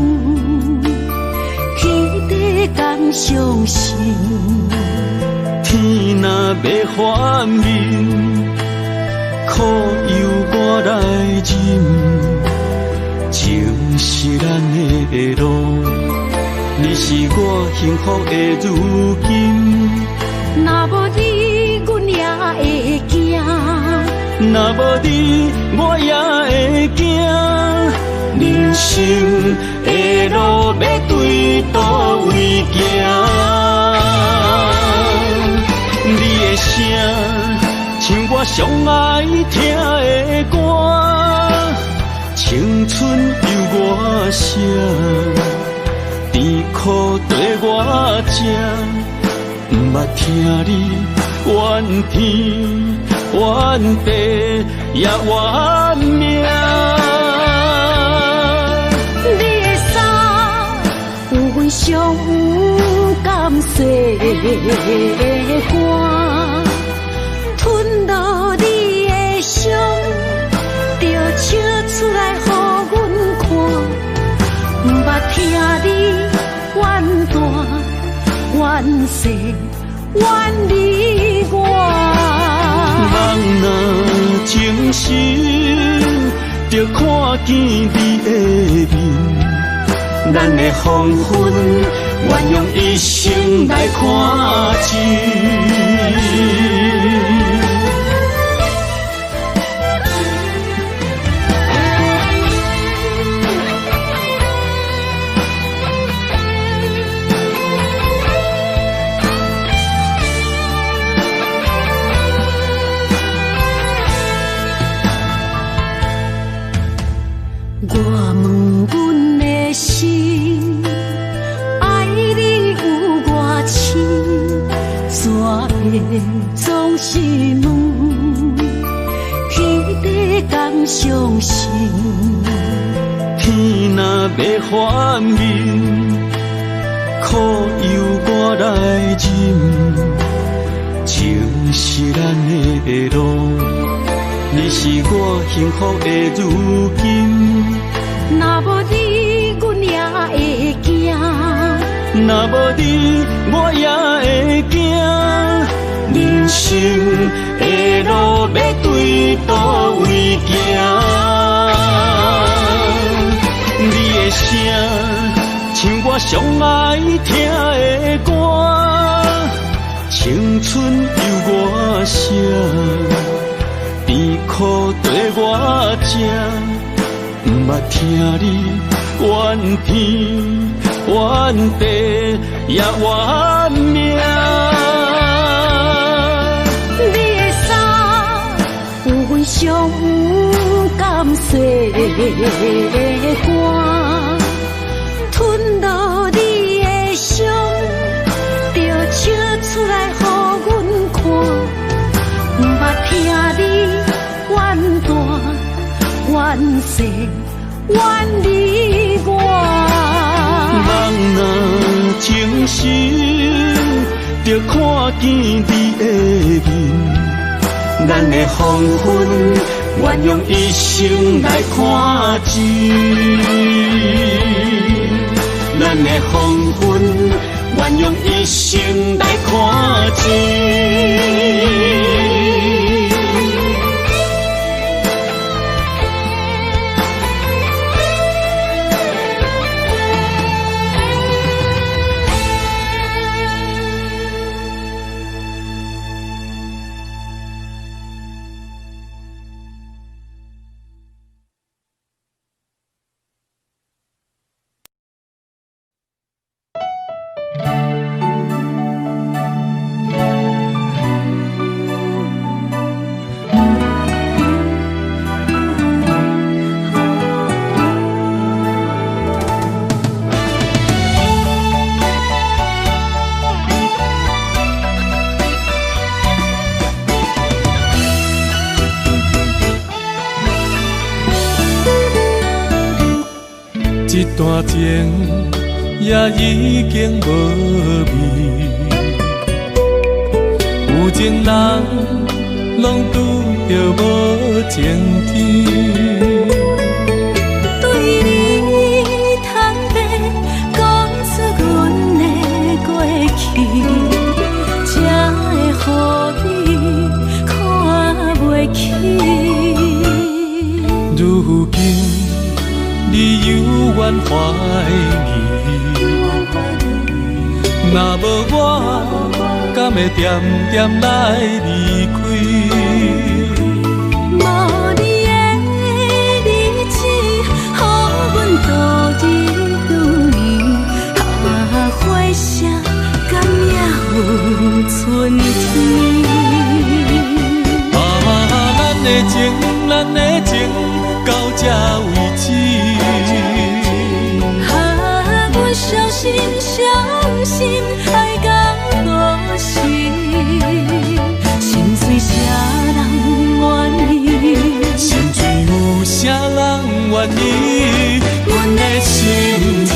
彼地敢相信？天若要反面，苦由我来忍。情是咱的路，你是我幸福的如今。若无你，我也会惊。人生的路要对倒位行？你的声，像我上爱听的歌，青春由我写，甜苦对我吃，不捌听你怨天怨地也怨命。你的衫有阮上有感谢的汗，吞落你的伤，就笑出来予阮看。不捌听你怨大怨小怨你我。人若情深，就看见你的面，咱的黄昏，愿用一生来看尽。我问阮的心，爱你有偌深，怎会总是问，天地敢相信？天若要反面，苦由我来忍，情是咱的路。你是我幸福的如今，若无你，阮也会惊；若无你，我也会惊。人生的路要对倒位行？你的声，像我上爱听的歌，青春由我写。甜苦对我吃，不捌听你怨天怨地也怨命。你的衫有阮上有感谢的汗，吞落你的伤，就笑出来予阮看。不捌听你怨大怨小怨你我。人若情深，就看见你的面，咱的黄昏，愿用一生来看尽。咱的黄昏，愿用一生来看尽。一段情也已经无味，有情人拢拄着无情天。对你通白讲出阮的过去，才会予你看袂起。如今你犹原怀疑，若无我，敢会点点来离开？春天。咱的情到这为止。阮相信爱到何时？心碎啥人愿意？心碎有啥人愿意？阮的心痛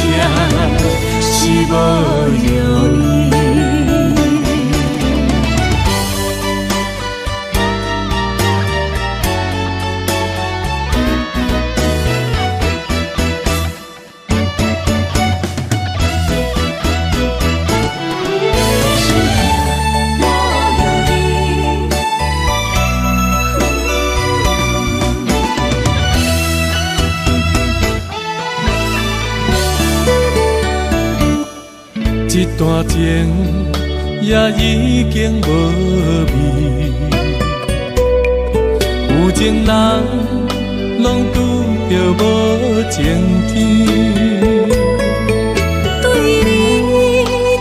是无容易。一段情也已经无味，有情人拢拄着无情天。对你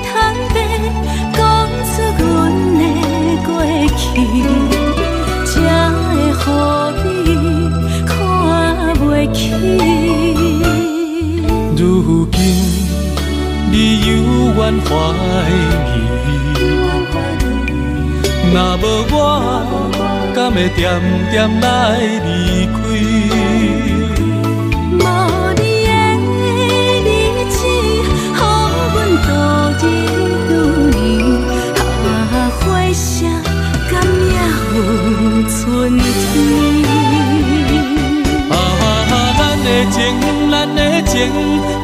坦白讲出阮的过去，才会予你看袂起。如今你犹原怀疑，若无我，敢会点点来离开？无你的日子，予阮度日如年，花谢甘也有春天。咱的情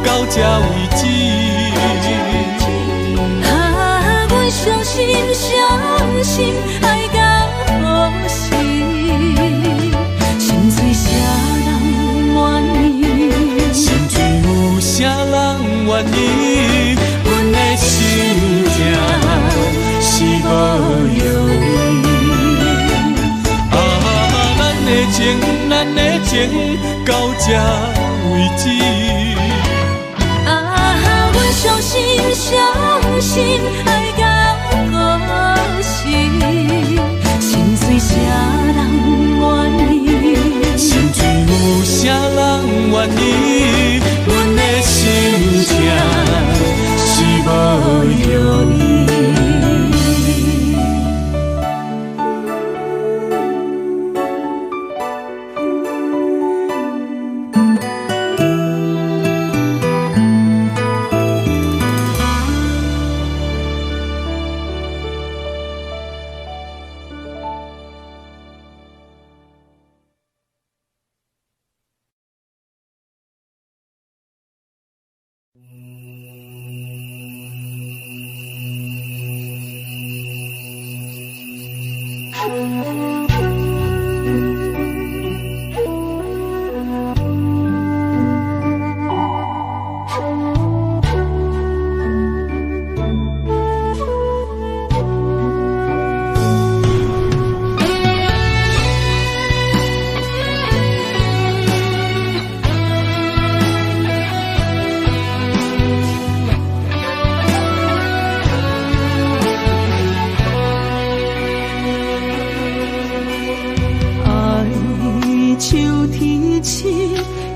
到这为止。阮相信爱到何时？心碎啥人愿意？心碎有啥人愿意？阮的心痛是无容易。咱的情到这为止。阮相信爱到何时？心碎啥人愿意？心碎有啥人愿意？阮的心痛是无容易。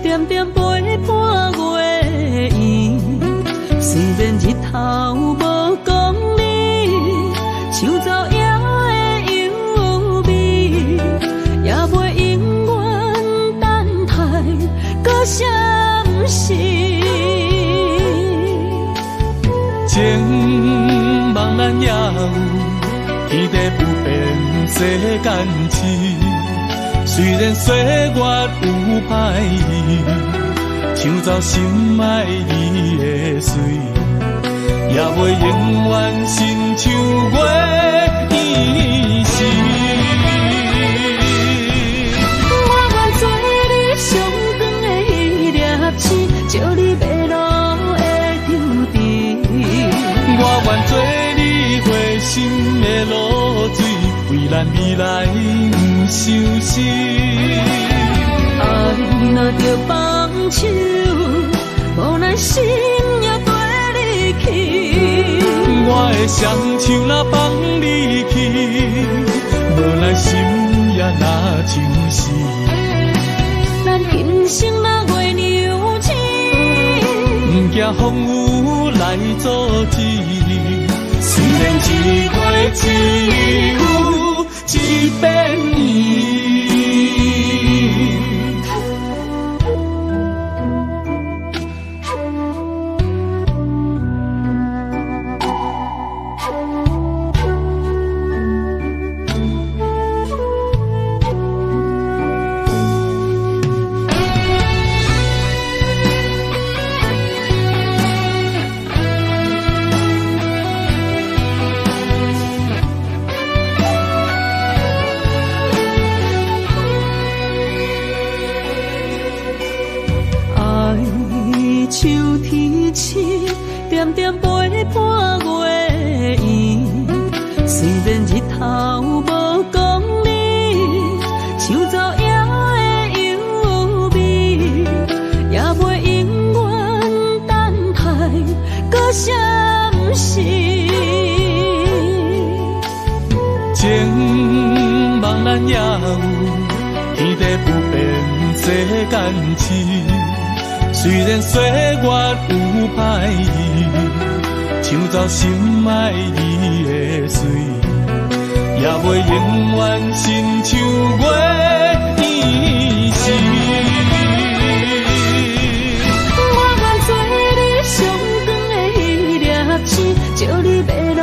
点点陪伴月圆，虽然日头无讲理，树走野的优美，也袂永远等待搁什么事。情茫然也有天地不变世间事。虽然岁月有歹意，抢走心爱你的水，也袂永远亲像月圆时。我愿做你上长的迄粒星，照你迷路的丢滴。我愿做你回心的露水，为咱未来不伤心。爱若着放手，无奈心也跟你去。我的双手若放你去，无奈心也若像是。咱今生若月娘亲，不惊风雨来阻止。虽然一月只有一百年。秋天深，点点陪伴月圆。虽然日头无讲你，像走夜的幽味，也袂永远等待搁闪逝。情茫然也有，天地不变世间事。虽然岁月有歹意，抢走心爱伊的水，也袂永远亲像月圆时。我愿做你上长的迄粒星，照你迷路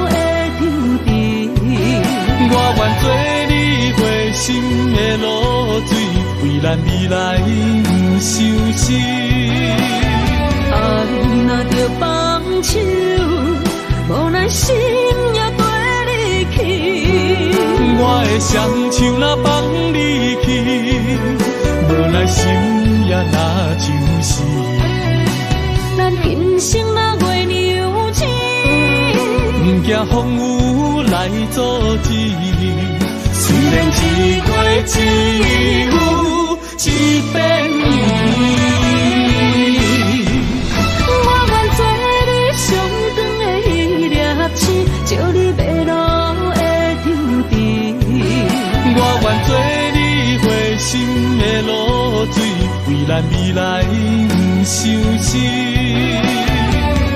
的抽屉。我愿做你回心的露水，为咱未来不相思。爱若着放手，无奈心也跟你去。我的双手若放你去，无奈心也若像是。咱今生若月娘亲，不惊风雨来阻止。虽然一月只有一百年。照你迷路的抽屉，我愿做你回心的露水，为咱未来不相思。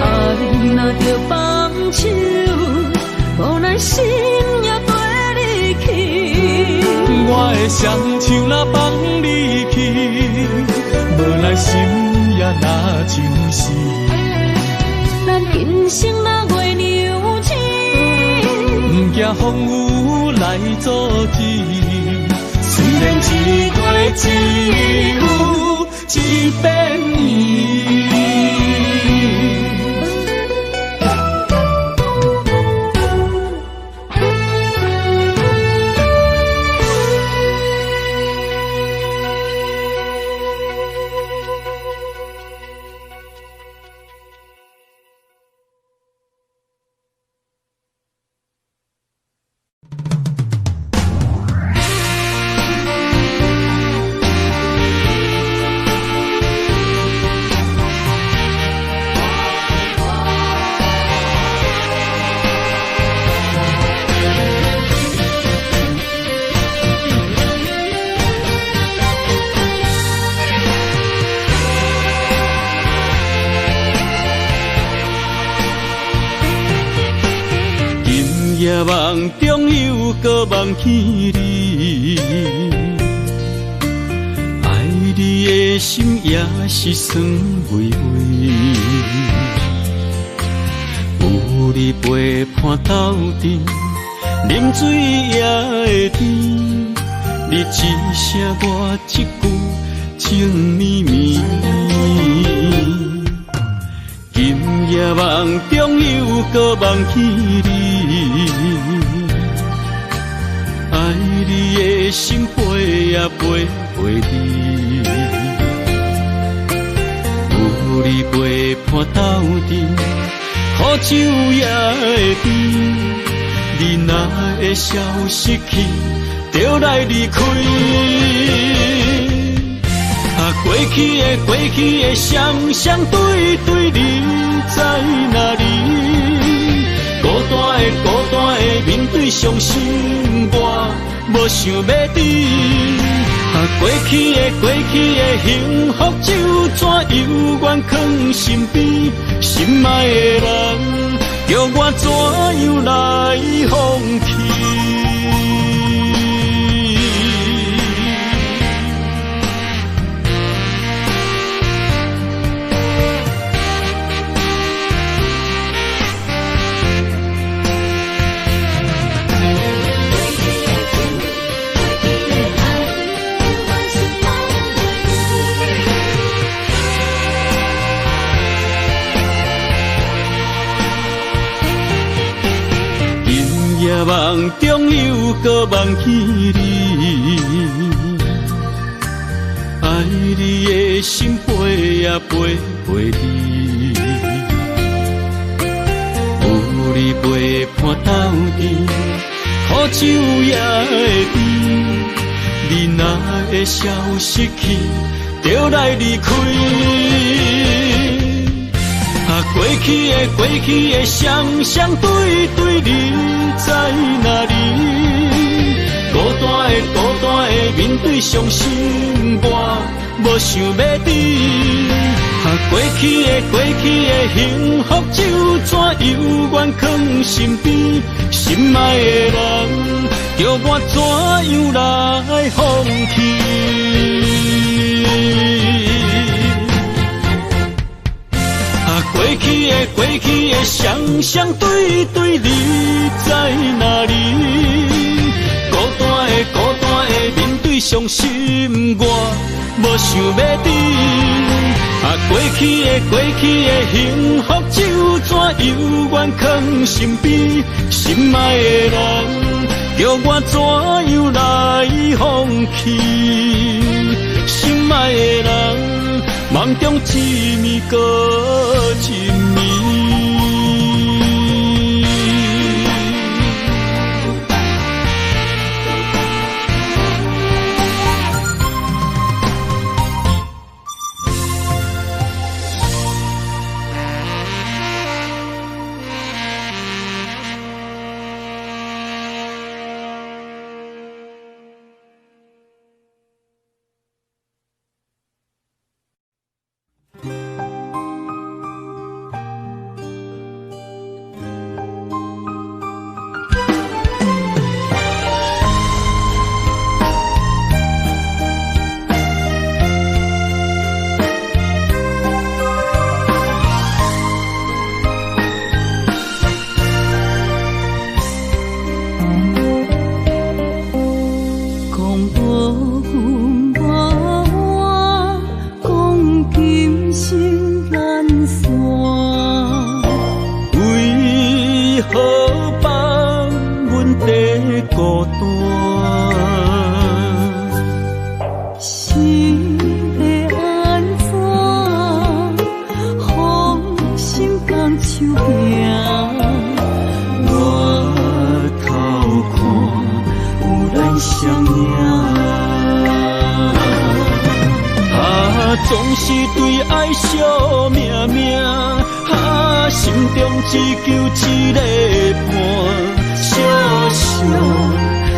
爱若着放手，无奈心也跟你去。我的双手若放你去，无奈心也若像是。咱今生若月娘亲，不惊风雨来阻止。虽然一月只有一百年。夜梦中又搁梦起你，爱你的心也是酸微微。有你陪伴斗阵，啉水也会甜。你一声我一句，情绵绵。今夜梦中又搁梦起你，爱你的心陪也陪你，有你陪伴斗阵，苦酒也会甜。你若会消失去，就来离开。过去的双双对对，你在哪里？的面对伤心，我无想要等。过去的幸福就怎犹原藏身边，心爱的人，叫我怎样来放弃？梦中又搁梦起你，爱你的心飞呀飞飞你，有你陪伴斗阵，苦酒也会甜。你若会消失去，就来离开。过去的双对对，你在哪里？孤单的面对伤心，我无想要等。过去的幸福就怎犹原藏身边，心爱的人，叫我怎样来放弃？过去的双对对，你在哪里？孤单的面对伤心，我无想要等。过去的幸福就怎犹原藏身边，心爱的人，叫我怎样来放弃？心爱的人，梦中一暝搁一暝。总是对爱惜命命，心中只求一个伴，小小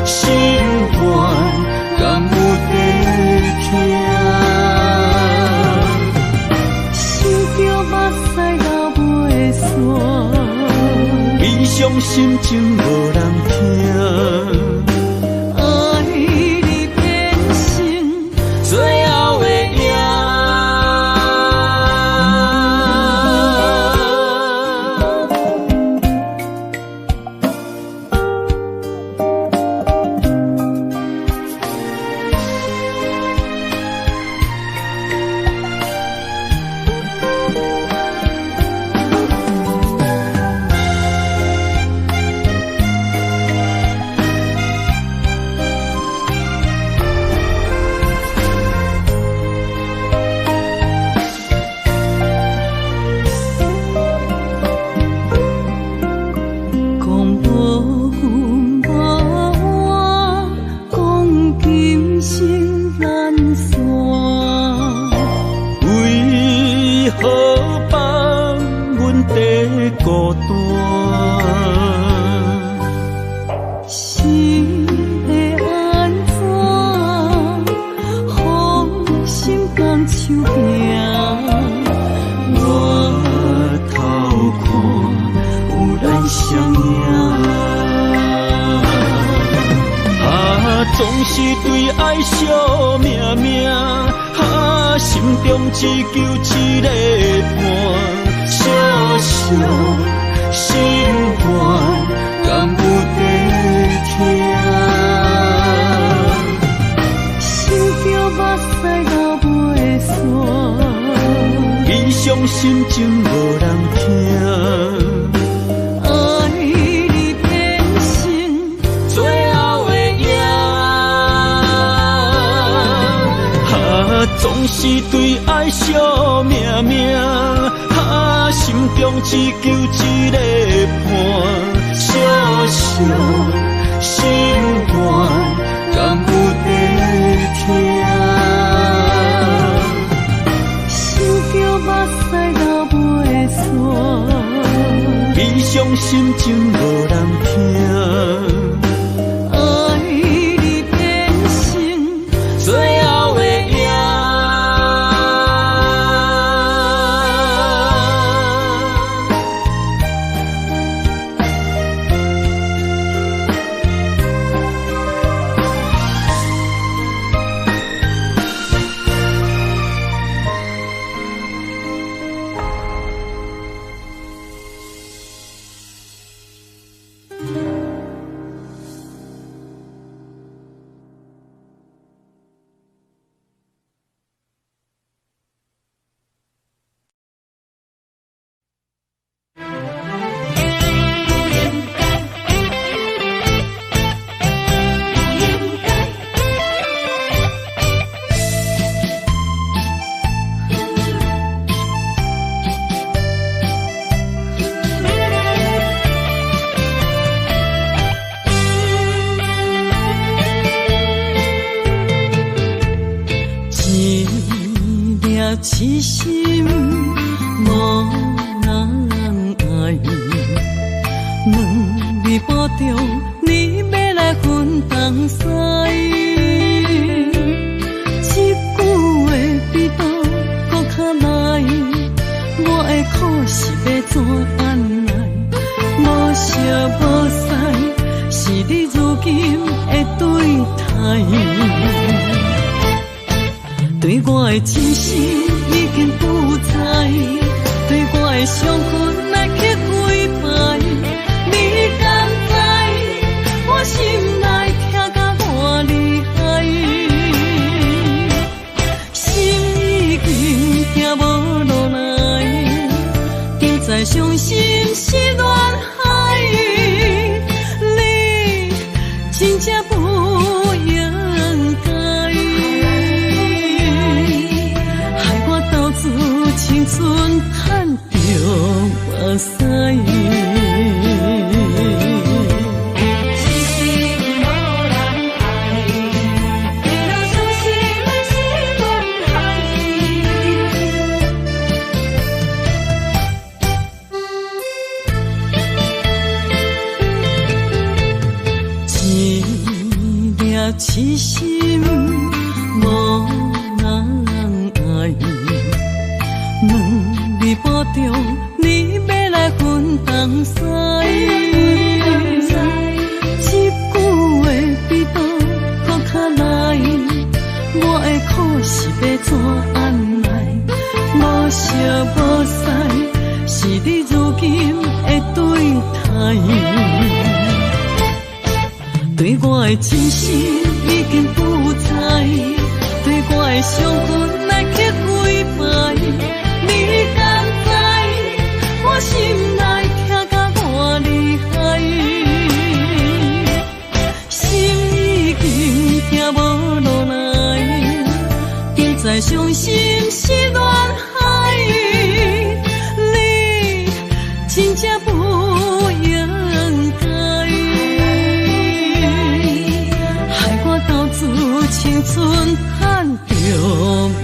心愿，敢有地听？想着目屎流袂煞，悲伤心情无人听。总是对爱惜命命，心中只求一个伴，小小心愿，敢有地听？想着目屎流袂散，悲伤心情无人听。总是对爱惜命命，心中只求一个伴，小小心愿，敢有地听？想着目屎流袂散，悲伤心情无人听。痴心无人爱，两微波中，你要来分东西。一句话比刀搁较来，我的苦是要怎安来？无声无息，是你如今的对待。对我的真心已经不在，对我的伤痕来去几摆，你敢知我心内痛甲偌厉害？心已经行无路来，就在伤心是恋海，你真正不应该。青春叹着目屎，痴心无人爱，为了伤心是恋海。一粒痴心无人爱。两微波中，你要来分东西。一句话比刀搁较来，我的苦是要怎安来？无声无息，是你如今的对待。对我的真心已经不在，对我的伤痕来去几摆。你敢知我心内痛甲偌厉害？心已经行无路来，就在伤心是恋海，你真正不应该，害我到处青春叹着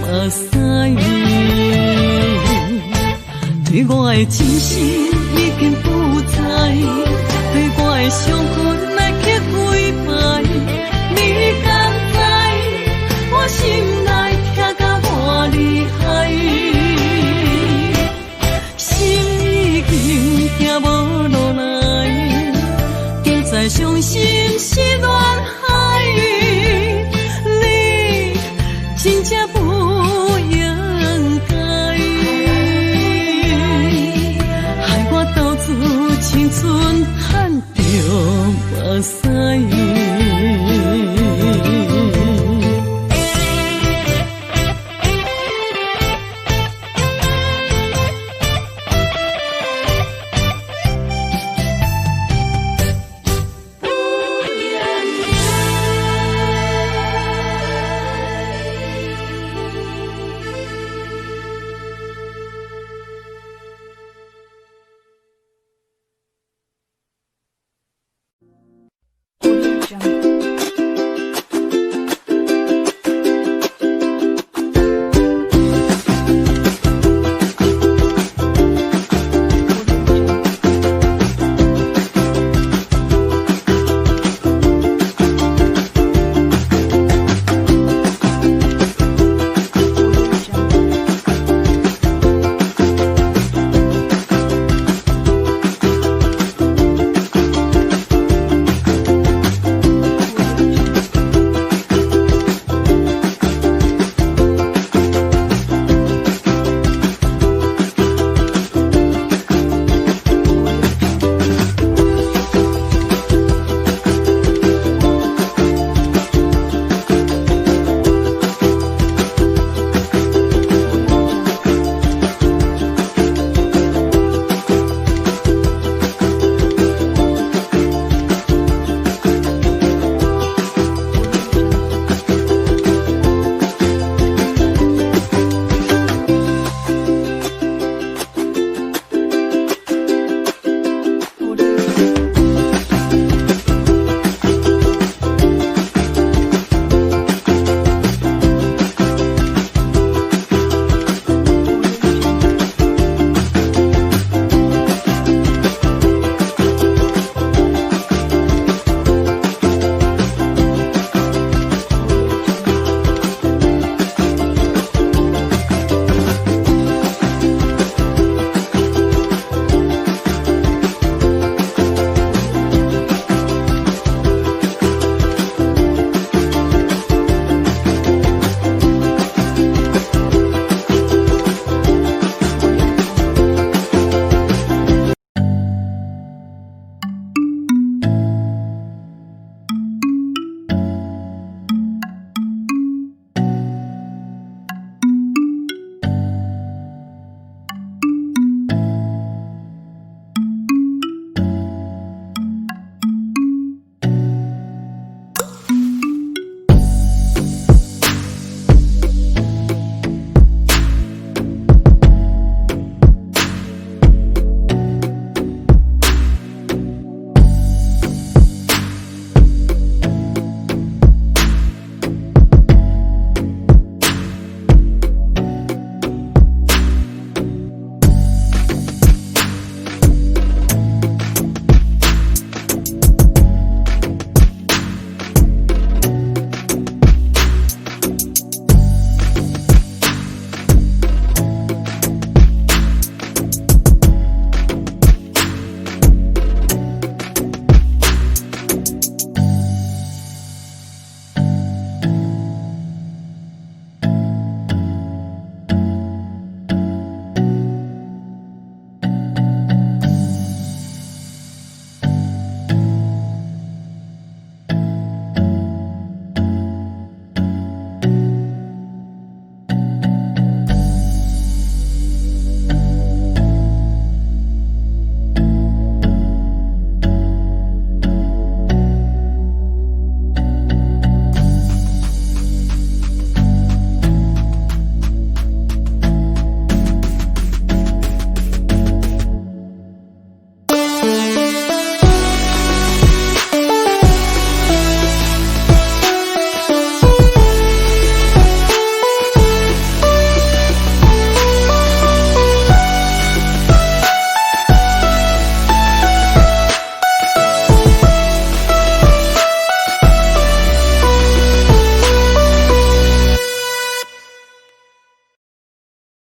目屎。对我的真心已经不在，对我的伤痕来去几摆，你敢知我心内痛甲偌厉害？心已经行无路来，就在伤心是恋海。西。